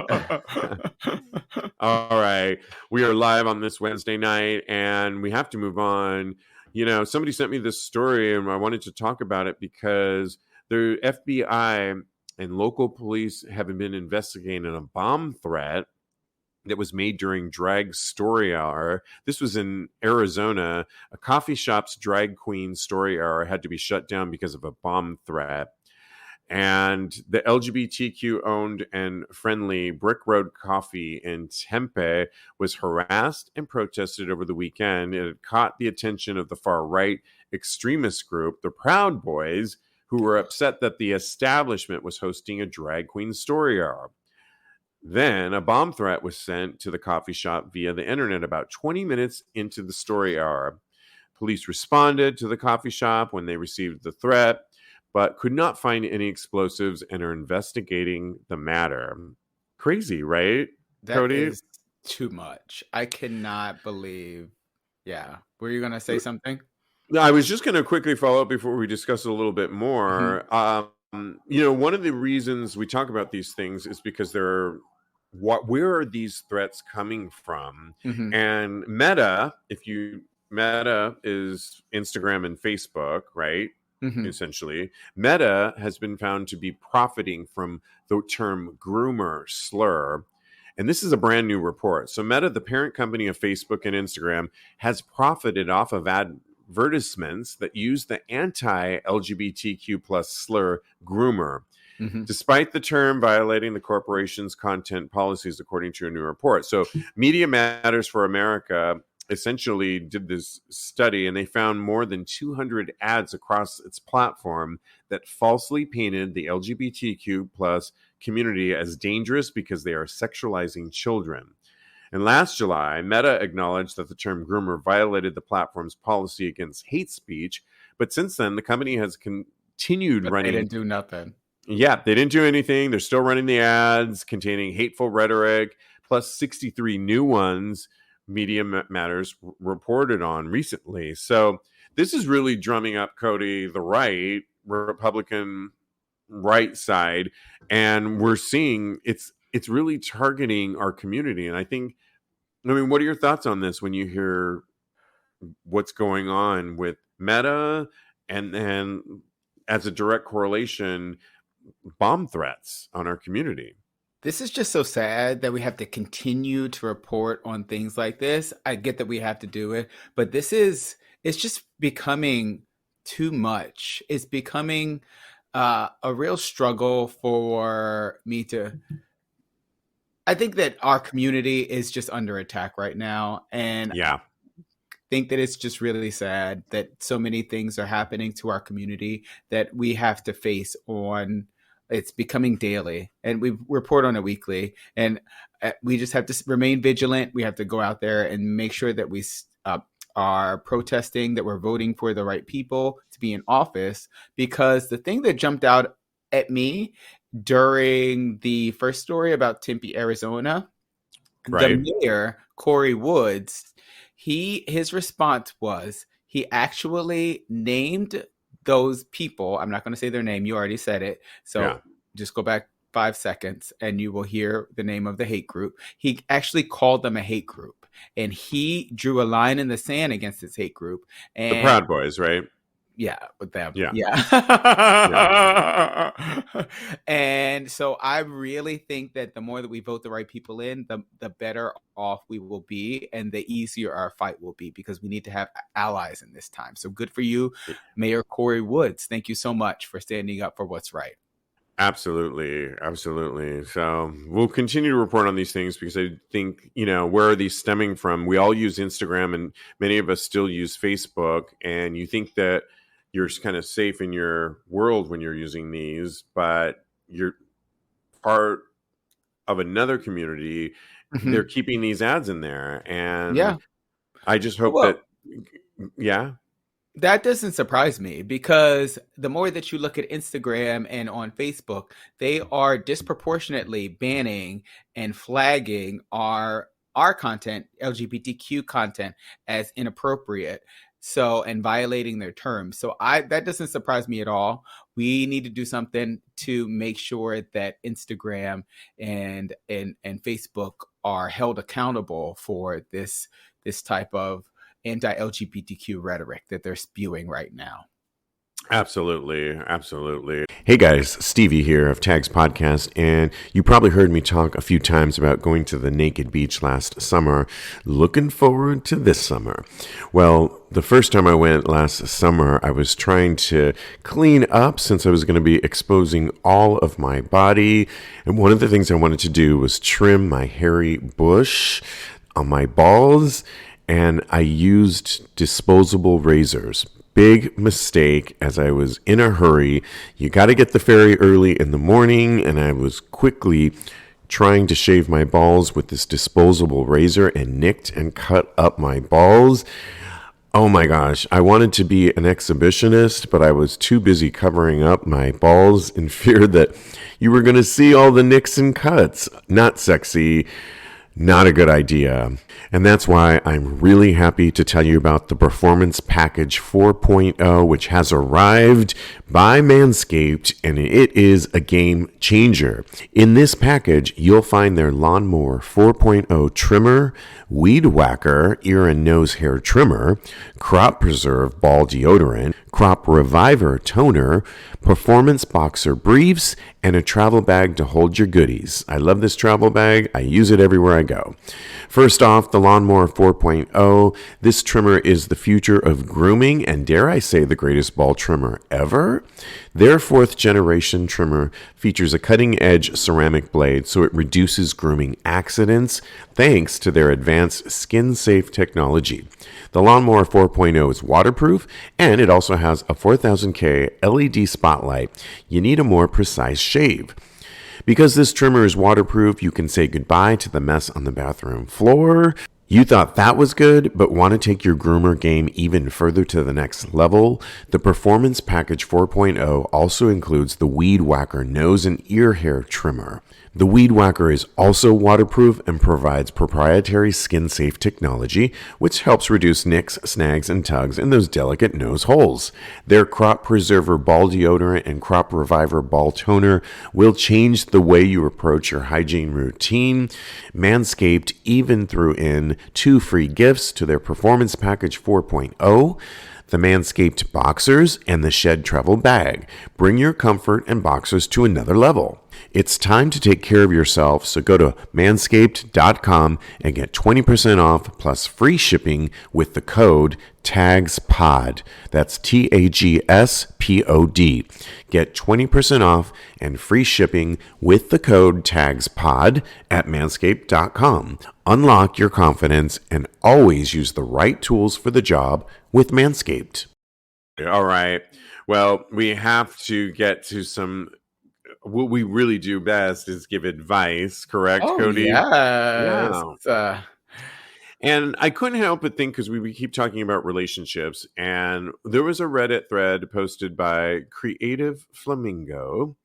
All right. We are live on this Wednesday night and we have to move on. Somebody sent me this story and I wanted to talk about it because the FBI and local police have been investigating a bomb threat that was made during drag story hour. This was in Arizona. A coffee shop's drag queen story hour had to be shut down because of a bomb threat. And the LGBTQ-owned and friendly Brick Road Coffee in Tempe was harassed and protested over the weekend. It had caught the attention of the far-right extremist group, the Proud Boys, who were upset that the establishment was hosting a drag queen story hour. Then a bomb threat was sent to the coffee shop via the internet about 20 minutes into the story hour. Police responded to the coffee shop when they received the threat, but could not find any explosives and are investigating the matter. Crazy, right, Kodi? That is too much. I cannot believe. Yeah. Were you going to say something? I was just going to quickly follow up before we discuss it a little bit more. Mm-hmm. One of the reasons we talk about these things is because where are these threats coming from? Mm-hmm. And Meta is Instagram and Facebook, right? Mm-hmm. Essentially, Meta has been found to be profiting from the term groomer slur. And this is a brand new report. So Meta, the parent company of Facebook and Instagram, has profited off of advertisements that use the anti-LGBTQ plus slur groomer, mm-hmm. despite the term violating the corporation's content policies, according to a new report. So Media Matters for America essentially did this study and they found more than 200 ads across its platform that falsely painted the LGBTQ plus community as dangerous because they are sexualizing children. And last July, Meta acknowledged that the term groomer violated the platform's policy against hate speech. But since then, the company has continued running. They didn't do nothing. Yeah, they didn't do anything. They're still running the ads containing hateful rhetoric, plus 63 new ones Media Matters reported on recently. So this is really drumming up, Kodi, the Republican right side, and we're seeing it's really targeting our community. And I think, I mean, what are your thoughts on this when you hear what's going on with Meta, and then as a direct correlation, bomb threats on our community? This is just so sad that we have to continue to report on things like this. I get that we have to do it, but it's just becoming too much. It's becoming a real struggle for me to. I think that our community is just under attack right now. And yeah. Think that it's just really sad that so many things are happening to our community that we have to face on. It's becoming daily, and we report on it weekly, and we just have to remain vigilant. We have to go out there and make sure that we are protesting, that we're voting for the right people to be in office, because the thing that jumped out at me during the first story about Tempe, Arizona, right, the mayor, Corey Woods, his response was he actually named those people. I'm not going to say their name. You already said it. So just go back 5 seconds and you will hear the name of the hate group. He actually called them a hate group, and he drew a line in the sand against this hate group. And the Proud Boys, right? Yeah, with them. Yeah. And so I really think that the more that we vote the right people in, the better off we will be, and the easier our fight will be, because we need to have allies in this time. So good for you, Mayor Corey Woods. Thank you so much for standing up for what's right. Absolutely. So we'll continue to report on these things, because I think, where are these stemming from? We all use Instagram, and many of us still use Facebook, and you think that you're kind of safe in your world when you're using these, but you're part of another community. Mm-hmm. They're keeping these ads in there. And I just hope that doesn't surprise me, because the more that you look at Instagram and on Facebook, they are disproportionately banning and flagging our content, LGBTQ content, as inappropriate. So, and violating their terms. So that doesn't surprise me at all. We need to do something to make sure that Instagram and Facebook are held accountable for this type of anti-LGBTQ rhetoric that they're spewing right now. Absolutely. Hey guys, Stevie here of TAGSPodcast, and you probably heard me talk a few times about going to the naked beach last summer. Looking forward to this summer. Well, the first time I went last summer, I was trying to clean up, since I was going to be exposing all of my body, and one of the things I wanted to do was trim my hairy bush on my balls, and I used disposable razors. Big mistake, as I was in a hurry. You got to get the ferry early in the morning, and I was quickly trying to shave my balls with this disposable razor, and nicked and cut up my balls. Oh my gosh, I wanted to be an exhibitionist, but I was too busy covering up my balls in fear that you were going to see all the nicks and cuts. Not sexy. Not a good idea. And that's why I'm really happy to tell you about the Performance Package 4.0, which has arrived by Manscaped, and it is a game changer. In this package, you'll find their Lawnmower 4.0 trimmer, Weed Whacker ear and nose hair trimmer, Crop Preserve ball deodorant, Crop Reviver toner, Performance Boxer briefs, and a travel bag to hold your goodies. I love this travel bag. I use it everywhere I go. First off, the Lawnmower 4.0. This trimmer is the future of grooming, and dare I say, the greatest ball trimmer ever. Their 4th generation trimmer features a cutting-edge ceramic blade, so it reduces grooming accidents thanks to their advanced skin-safe technology. The Lawnmower 4.0 is waterproof, and it also has a 4000K LED spotlight. You need a more precise shave. Because this trimmer is waterproof, you can say goodbye to the mess on the bathroom floor. You thought that was good, but want to take your groomer game even further to the next level? The Performance Package 4.0 also includes the Weed Whacker nose and ear hair trimmer. The Weed Whacker is also waterproof and provides proprietary skin-safe technology, which helps reduce nicks, snags, and tugs in those delicate nose holes. Their Crop Preserver Ball Deodorant and Crop Reviver Ball Toner will change the way you approach your hygiene routine. Manscaped even threw in 2 free gifts to their Performance Package 4.0. The Manscaped Boxers and the Shed Travel Bag. Bring your comfort and boxers to another level. It's time to take care of yourself, so go to manscaped.com and get 20% off plus free shipping with the code TAGSPOD. That's TAGSPOD. Get 20% off and free shipping with the code TAGSPOD at manscaped.com. Unlock your confidence and always use the right tools for the job with Manscaped. All right. Well, we have to get to some. What we really do best is give advice, correct, Kodi? Yes. Yeah. And I couldn't help but think, because we keep talking about relationships, and there was a Reddit thread posted by Creative Flamingo,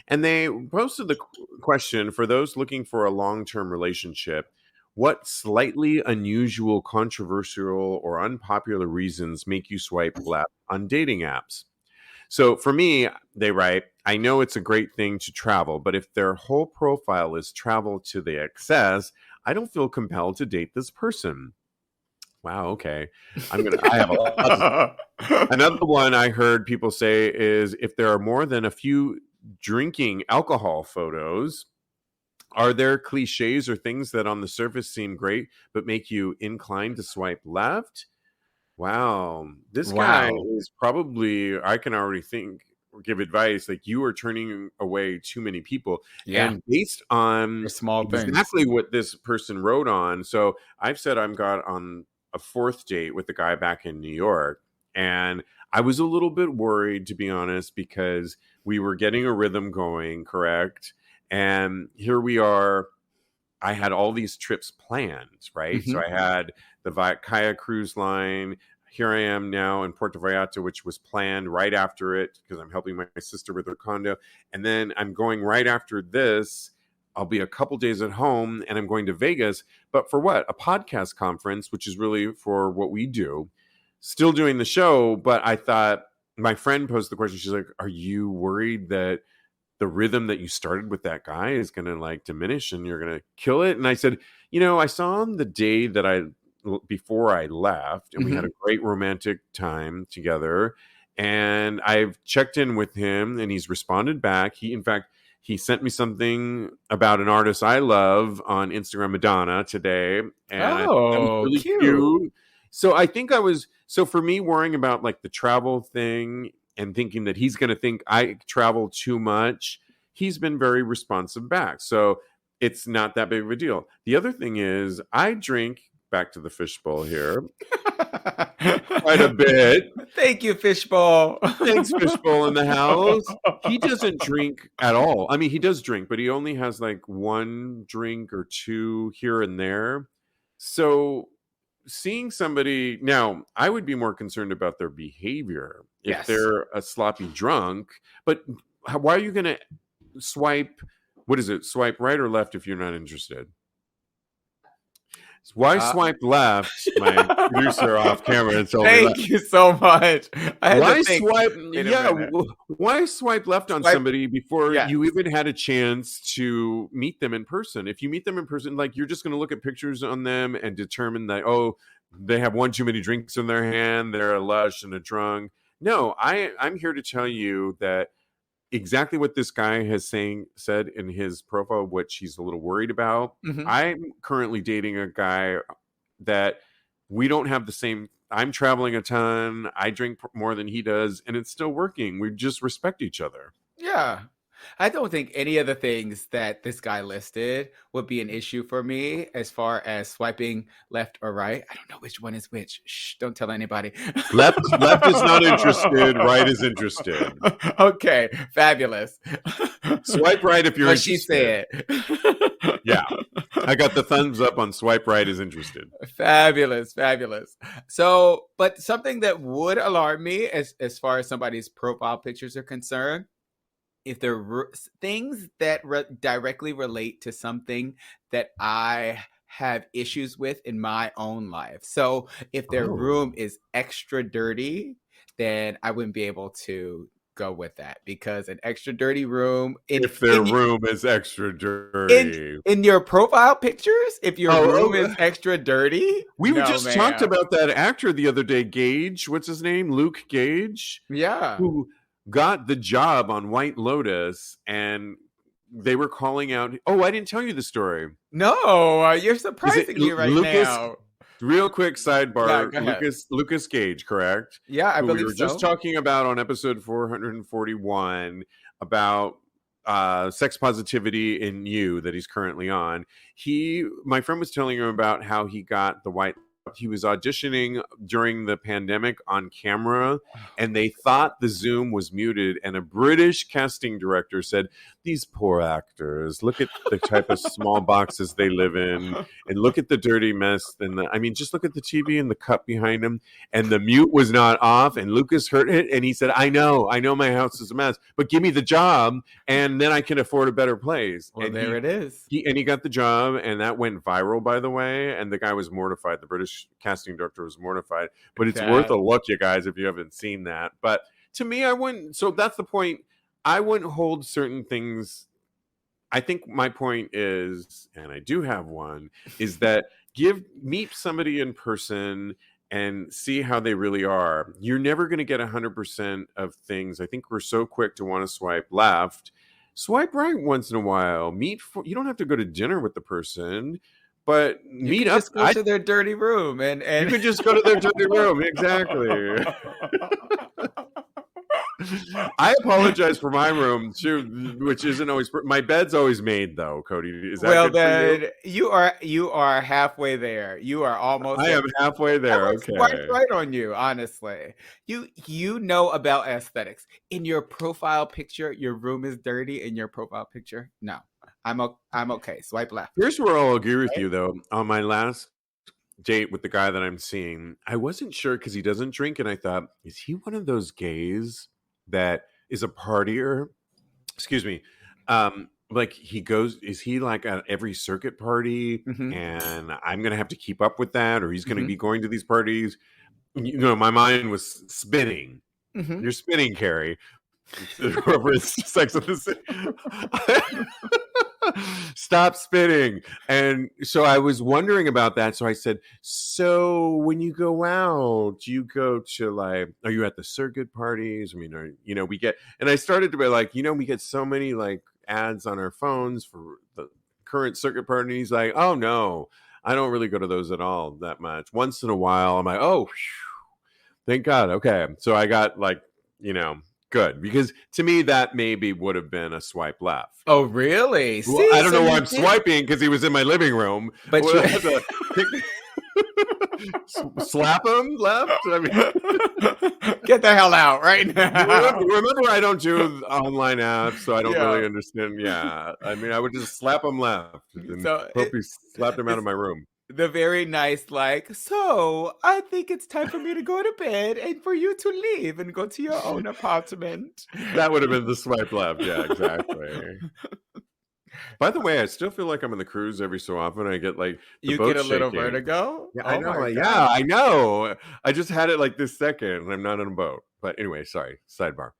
and they posted the question for those looking for a long-term relationship: what slightly unusual, controversial, or unpopular reasons make you swipe left on dating apps? So for me, they write, I know it's a great thing to travel, but if their whole profile is travel to the excess, I don't feel compelled to date this person. Wow, okay. I have a lot to say. Another one I heard people say is, if there are more than a few drinking alcohol photos, are there cliches or things that on the surface seem great but make you inclined to swipe left? Wow. This guy is probably, I can already think or give advice, like, you are turning away too many people. Yeah. And based on For small things. exactly what this person wrote on. So I've said I'm got on a 4th date with the guy back in New York. And I was a little bit worried, to be honest, because we were getting a rhythm going, correct? And here we are. I had all these trips planned, right? So I had the Kaya cruise line. Here I am now in Puerto Vallarta, which was planned right after it because I'm helping my sister with her condo. And then I'm going right after this. I'll be a couple days at home and I'm going to Vegas. But for what? A podcast conference, which is really for what we do. Still doing the show. But I thought, my friend posed the question. She's like, are you worried that the rhythm that you started with that guy is going to like diminish and you're going to kill it? And I said, I saw him the day that before I left, and we had a great romantic time together. And I've checked in with him and he's responded back. In fact, he sent me something about an artist I love on Instagram, Madonna, today. And I thought that was really cute. So I think so for me, worrying about like the travel thing and thinking that he's going to think I travel too much, he's been very responsive back. So it's not that big of a deal. The other thing is, I drink, back to the fishbowl here, quite a bit. Thank you, Fishbowl. Thanks, Fishbowl in the house. He doesn't drink at all. I mean, he does drink, but he only has like 1 drink or 2 here and there. So seeing somebody now, I would be more concerned about their behavior if they're a sloppy drunk. But why are you going to swipe? What is it? Swipe right or left if you're not interested? Why swipe left? My producer off camera told me. Thank you so much. Why swipe? Why swipe left on somebody before you even had a chance to meet them in person? If you meet them in person, like, you're just going to look at pictures on them and determine that, oh, they have 1 too many drinks in their hand, they're a lush and a drunk. No, I'm here to tell you that exactly what this guy has said in his profile, which he's a little worried about. I'm currently dating a guy that we don't have the same. I'm traveling a ton. I drink more than he does, and it's still working. We just respect each other. Yeah. I don't think any of the things that this guy listed would be an issue for me as far as swiping left or right. I don't know which one is which. Shh, don't tell anybody. Left is not interested. Right is interested. Okay, fabulous. Swipe right if you're what she interested. said. Yeah. I got the thumbs up on swipe right is interested. Fabulous, fabulous. So, but something that would alarm me as far as somebody's profile pictures are concerned, if there are things that directly relate to something that I have issues with in my own life. So if their room is extra dirty, then I wouldn't be able to go with that, because an extra dirty room if their room is extra dirty in your profile pictures, if your room is extra dirty, we just talked about that actor the other day, Gage. What's his name? Luke Gage. Yeah, who got the job on White Lotus, and they were calling out. Oh, I didn't tell you the story. No, you're surprising me right now. Real quick sidebar, Yeah, Lucas Gage, correct? Yeah, I believe so. We were just talking about on episode 441 about sex positivity in You that he's currently on. My friend was telling him about how he got the White. He was auditioning during the pandemic on camera, and they thought the Zoom was muted, and a British casting director said, "These poor actors, look at the type of small boxes they live in, and look at the dirty mess, and just look at the TV and the cup behind him." And the mute was not off, and Lucas heard it, and he said, I know my house is a mess, but give me the job, and then I can afford a better place." Well, and there it is. He got the job, and that went viral, by the way, and the guy was mortified. The British casting director was mortified, but it's worth a look, you guys, if you haven't seen that. But to me, I wouldn't. So that's the point. I wouldn't hold certain things. I think my point is, and I do have one, is that meet somebody in person and see how they really are. You're never going to get 100% of things. I think we're so quick to want to swipe left. Swipe right once in a while. You don't have to go to dinner with the person, but meet up. Just go to their dirty room, and you could just go to their dirty room. Exactly. I apologize for my room too, which isn't always. My bed's always made though, Kodi. Is that well? Good then you are halfway there. You are almost. I am halfway there. Okay, right on you. Honestly, you know about aesthetics. In your profile picture, your room is dirty. In your profile picture, no. I'm okay. Swipe left. Here's where I'll agree with you though. On my last date with the guy that I'm seeing, I wasn't sure because he doesn't drink, and I thought, is he one of those gays that is a partier? Excuse me. Like is he like at every circuit party, and I'm gonna have to keep up with that, or he's gonna be going to these parties? You know, my mind was spinning. You're spinning, Carrie. Whoever is Sex with the City. Stop spinning. And so I was wondering about that. So I said, so when you go out, do you go to are you at the circuit parties? I mean, we get, and I started to be like, we get so many like ads on our phones for the current circuit parties. Like, oh no, I don't really go to those at all that much. Once in a while, I'm like, oh, thank God. Okay. So I got good, because to me that maybe would have been a swipe left. Oh, really? Well, I don't know why I'm swiping, because he was in my living room. But slap him left. I mean, get the hell out right now. Remember, I don't do online apps, so I don't really understand. Yeah, I mean, I would just slap him left and hope he slapped him out of my room. The very nice, so I think it's time for me to go to bed and for you to leave and go to your own apartment. That would have been the swipe left. Yeah, exactly. By the way, I still feel like I'm on the cruise every so often. I get you get a little vertigo. Yeah, I know. Yeah, I know. I just had it this second, and I'm not on a boat. But anyway, sorry. Sidebar.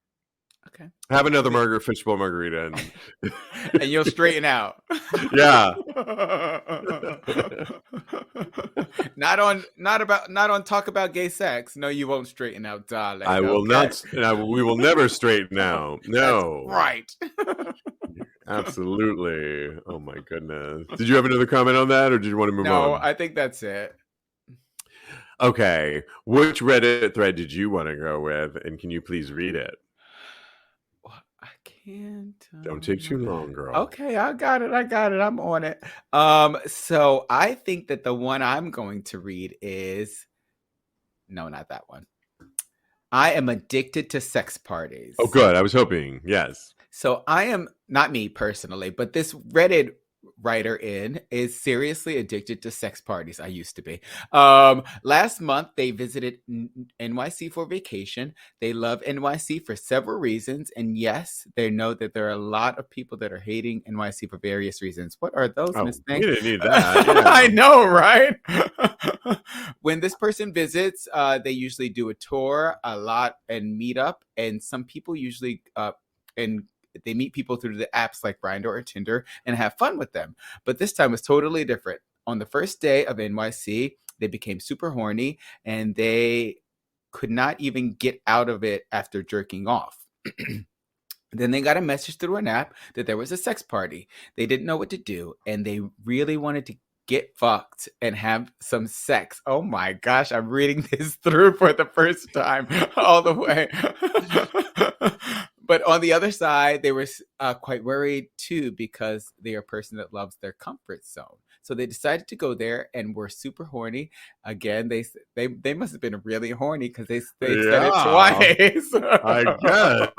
Okay. Have another fishbowl margarita, and you'll straighten out. Yeah. Not on talk about gay sex. No, you won't straighten out, darling. I will not. We will never straighten out. No. That's right. Absolutely. Oh my goodness. Did you have another comment on that, or did you want to move on? No, I think that's it. Okay. Which Reddit thread did you want to go with, and can you please read it? I can't. Don't take too long, girl. Okay, I got it. I'm on it. So I think that the one I'm going to read is no, not that one. I am addicted to sex parties. Oh, good. I was hoping. Yes. So I am not me personally, but this Reddit writer is seriously addicted to sex parties. I used to be. Last month they visited NYC for vacation. They love NYC for several reasons, and yes, they know that there are a lot of people that are hating NYC for various reasons. What are those, Miss Thing? You didn't need that. Yeah. I know, right? When this person visits, they usually do a tour, a lot, and meet up, and some people usually and they meet people through the apps like Grindr or Tinder and have fun with them. But this time was totally different. On the first day of NYC, they became super horny and they could not even get out of it after jerking off. Then they got a message through an app that there was a sex party. They didn't know what to do and they really wanted to get fucked and have some sex. Oh my gosh, I'm reading this through for the first time all the way. But on the other side, they were quite worried too because they are a person that loves their comfort zone. So they decided to go there and were super horny. Again, they must have been really horny because they said it twice. I guess.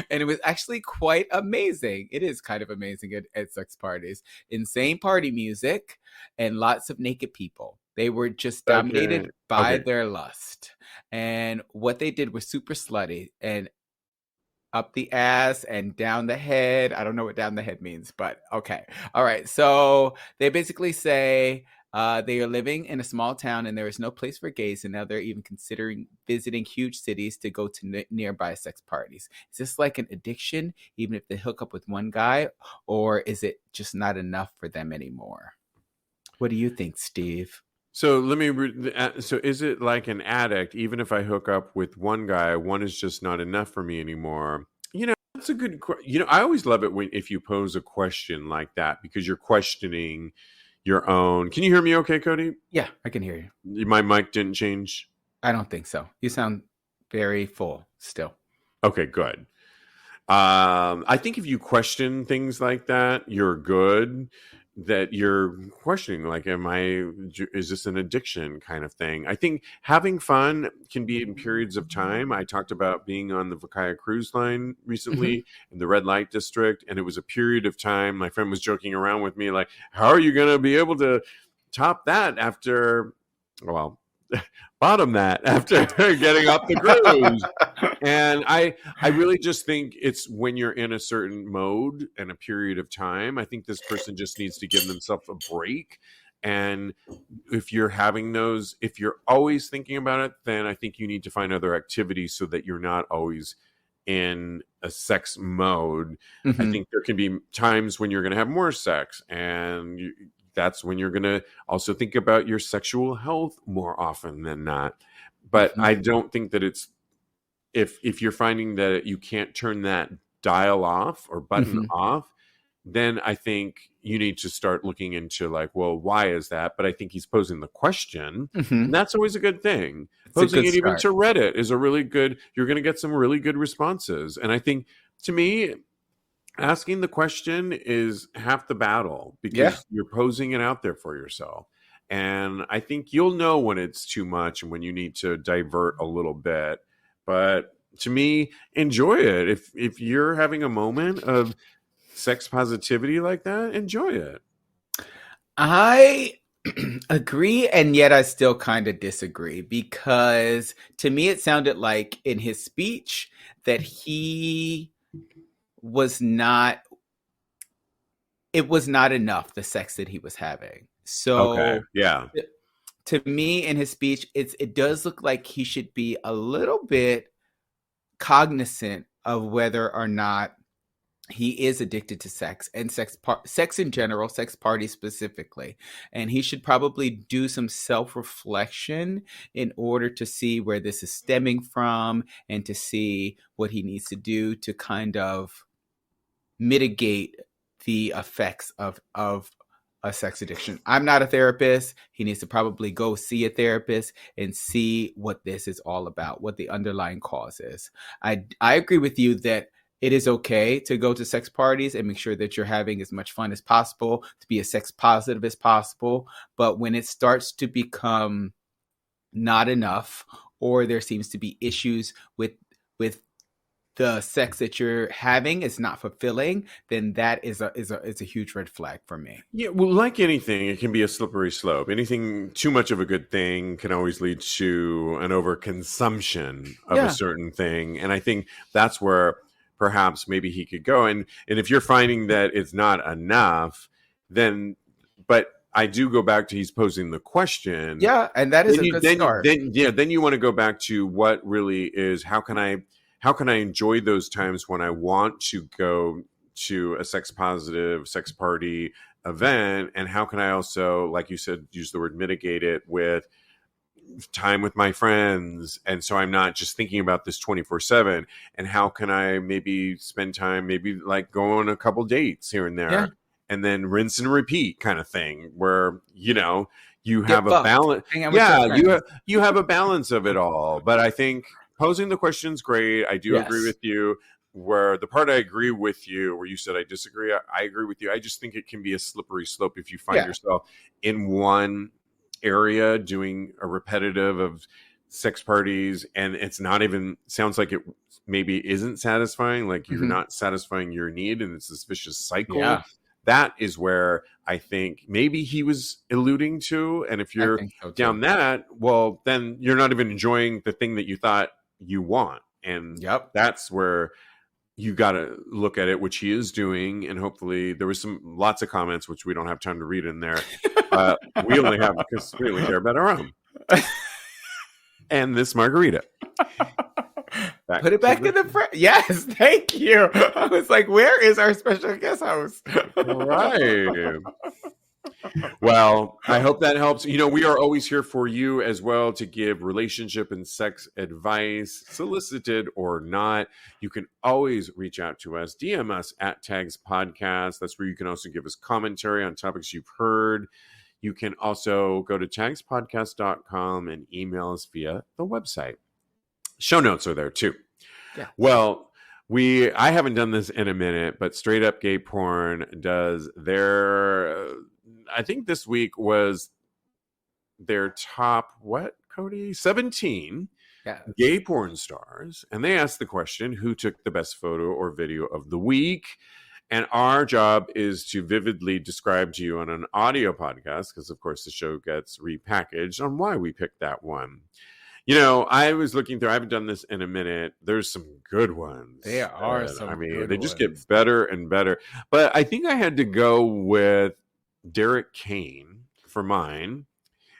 And it was actually quite amazing. It is kind of amazing at sex parties. Insane party music and lots of naked people. They were just dominated by their lust. And what they did was super slutty and up the ass and down the head. I don't know what down the head means, but okay. All right. So they basically say they are living in a small town and there is no place for gays. And now they're even considering visiting huge cities to go to nearby sex parties. Is this like an addiction, even if they hook up with one guy, or is it just not enough for them anymore? What do you think, Steve? So let me. So is it like an addict? Even if I hook up with one guy, one is just not enough for me anymore. That's a good. I always love it if you pose a question like that because you're questioning your own. Can you hear me? Okay, Kodi? Yeah, I can hear you. My mic didn't change. I don't think so. You sound very full still. Okay, good. I think if you question things like that, you're good. That you're questioning, like, is this an addiction kind of thing? I think having fun can be in periods of time. I talked about being on the Vakaya cruise line recently in the red light district, and it was a period of time. My friend was joking around with me, like, how are you going to be able to top that after, bottom that after getting off the cruise? And I really just think it's when you're in a certain mode and a period of time. I think this person just needs to give themselves a break. And if you're always thinking about it, then I think you need to find other activities so that you're not always in a sex mode. I think there can be times when you're going to have more sex, and that's when you're going to also think about your sexual health more often than not. But I don't think that it's, if you're finding that you can't turn that dial off or button off, then I think you need to start looking into like, well, why is that? But I think he's posing the question, and that's always a good thing. Posing it even to Reddit is a really good, you're going to get some really good responses. And I think, to me, asking the question is half the battle because you're posing it out there for yourself. And I think you'll know when it's too much and when you need to divert a little bit. But to me, enjoy it. If you're having a moment of sex positivity like that, enjoy it. I agree, and yet I still kind of disagree because to me it sounded like in his speech that it was not enough, the sex that he was having. So to me, in his speech, it does look like he should be a little bit cognizant of whether or not he is addicted to sex and sex in general, sex parties specifically. And he should probably do some self-reflection in order to see where this is stemming from and to see what he needs to do to kind of mitigate the effects of a sex addiction. I'm not a therapist. He needs to probably go see a therapist and see what this is all about, what the underlying cause is. I agree with you that it is okay to go to sex parties and make sure that you're having as much fun as possible, to be as sex positive as possible. But when it starts to become not enough, or there seems to be issues with the sex that you're having is not fulfilling, then that is a huge red flag for me. Yeah, well, like anything, it can be a slippery slope. Anything too much of a good thing can always lead to an overconsumption of a certain thing. And I think that's where perhaps maybe he could go. And if you're finding that it's not enough, then, but I do go back to he's posing the question. Yeah, and that is a good start. Then you want to go back to what really is, how can I enjoy those times when I want to go to a sex positive sex party event? And how can I also, like you said, use the word mitigate it with time with my friends? And so I'm not just thinking about this 24/7. And how can I maybe spend time, maybe like go on a couple dates here and there, and then rinse and repeat kind of thing, where, you know, you have a balance. Yeah, you have a balance of it all. But I think posing the question's great. I do agree with you. Where the part I agree with you, where you said I disagree, I agree with you. I just think it can be a slippery slope if you find yourself in one area doing a repetitive of sex parties, and it's not even, sounds like it maybe isn't satisfying, like you're not satisfying your need, and it's this vicious cycle. Yeah. That is where I think maybe he was alluding to. And if you're down that, well, then you're not even enjoying the thing that you thought you want. And that's where you got to look at it, which he is doing. And hopefully there was lots of comments, which we don't have time to read in there. We only have, because we only care about our own. And this margarita. Put it back in the front. Yes, thank you. I was like, where is our special guest host? Right. Well, I hope that helps. You know, we are always here for you as well to give relationship and sex advice, solicited or not. You can always reach out to us, DM us at TAGSPodcast. That's where you can also give us commentary on topics you've heard. You can also go to TAGSPodcast.com and email us via the website. Show notes are there too. Yeah. Well, I haven't done this in a minute, but Straight Up Gay Porn does their, I think this week was their top, what, Kodi? 17 gay porn stars. And they asked the question, who took the best photo or video of the week? And our job is to vividly describe to you on an audio podcast, because of course the show gets repackaged, on why we picked that one. You know, I was looking through, I haven't done this in a minute. There's some good ones. There are some I mean, good they just ones. get better and better. But I think I had to go with Derek Kane for mine.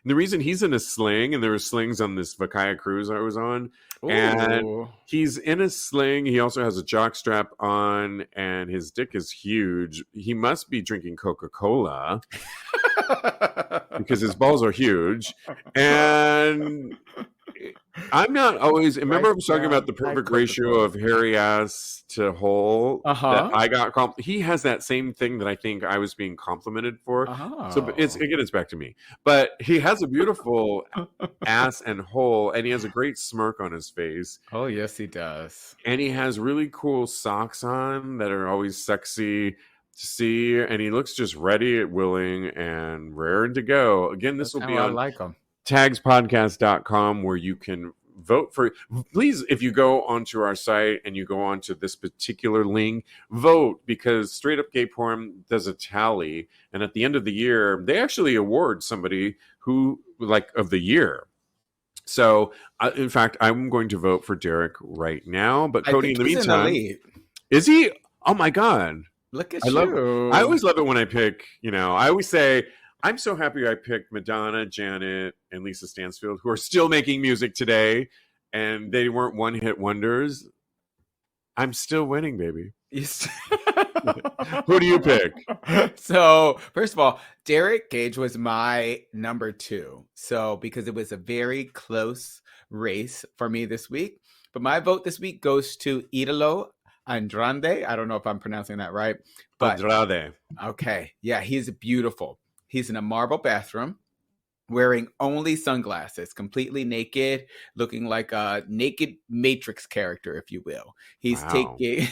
And the reason, he's in a sling, and there were slings on this Vakaya cruise I was on. Ooh. And he's in a sling. He also has a jock strap on, and his dick is huge. He must be drinking Coca-Cola because his balls are huge. And I'm not always, remember I was talking about the perfect ratio of hairy ass to hole that I got. He has that same thing that I think I was being complimented for. So it's back to me. But he has a beautiful ass and hole, and he has a great smirk on his face. Oh, yes, he does. And he has really cool socks on that are always sexy to see. And he looks just ready, willing, and raring to go. Again, this will be on TAGSPodcast.com, where you can vote for. Please, if you go onto our site and you go onto this particular link, vote, because Straight Up Gay Porn does a tally, and at the end of the year they actually award somebody who, like, of the year. So in fact, I'm going to vote for Derek right now. But Kodi, in the meantime, is he? Oh my God, look at you. I always love it when I pick, you know, I always say, I'm so happy I picked Madonna, Janet, and Lisa Stansfield, who are still making music today, and they weren't one-hit wonders. I'm still winning, baby. Who do you pick? So, first of all, Derek Gage was my number 2. So, because it was a very close race for me this week. But my vote this week goes to Idolo Andrade. I don't know if I'm pronouncing that right. But Andrade. Okay. Yeah, he's beautiful. He's in a marble bathroom wearing only sunglasses, completely naked, looking like a naked Matrix character, if you will. He's taking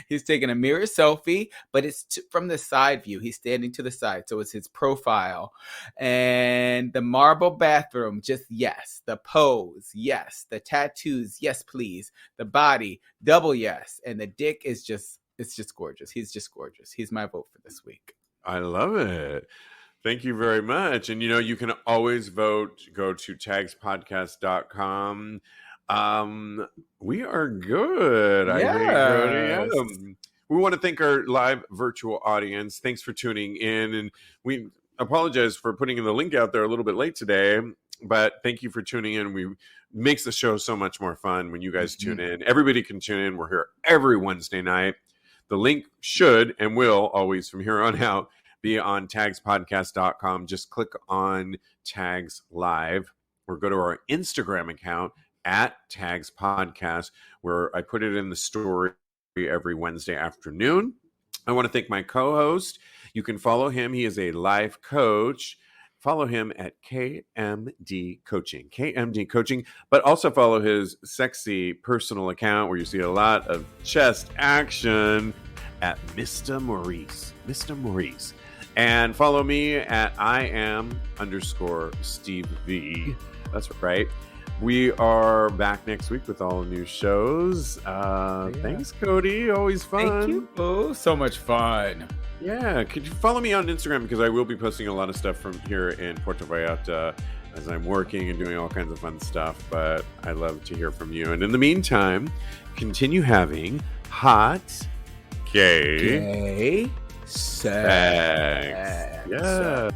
he's taking a mirror selfie, but it's from the side view. He's standing to the side, so it's his profile. And the marble bathroom, just yes. The pose, yes. The tattoos, yes, please. The body, double yes. And the dick is just, it's just gorgeous. He's just gorgeous. He's my vote for this week. I love it. Thank you very much. And, you can always vote. Go to TAGSPodcast.com. We are good. Yes. I think. We want to thank our live virtual audience. Thanks for tuning in. And we apologize for putting the link out there a little bit late today. But thank you for tuning in. Makes the show so much more fun when you guys tune in. Everybody can tune in. We're here every Wednesday night. The link should and will always from here on out be on TAGSPodcast.com. Just click on Tags Live or go to our Instagram account at TAGSPodcast, where I put it in the story every Wednesday afternoon. I want to thank my co-host. You can follow him. He is a life coach. Follow him at KMD Coaching, but also follow his sexy personal account where you see a lot of chest action at Mr. Maurice. And follow me at @Iam_Steve V. That's right. We are back next week with all new shows. Thanks, Kodi. Always fun. Thank you. Oh, so much fun. Yeah. Could you follow me on Instagram? Because I will be posting a lot of stuff from here in Puerto Vallarta as I'm working and doing all kinds of fun stuff. But I love to hear from you. And in the meantime, continue having hot, gay sex. Yeah.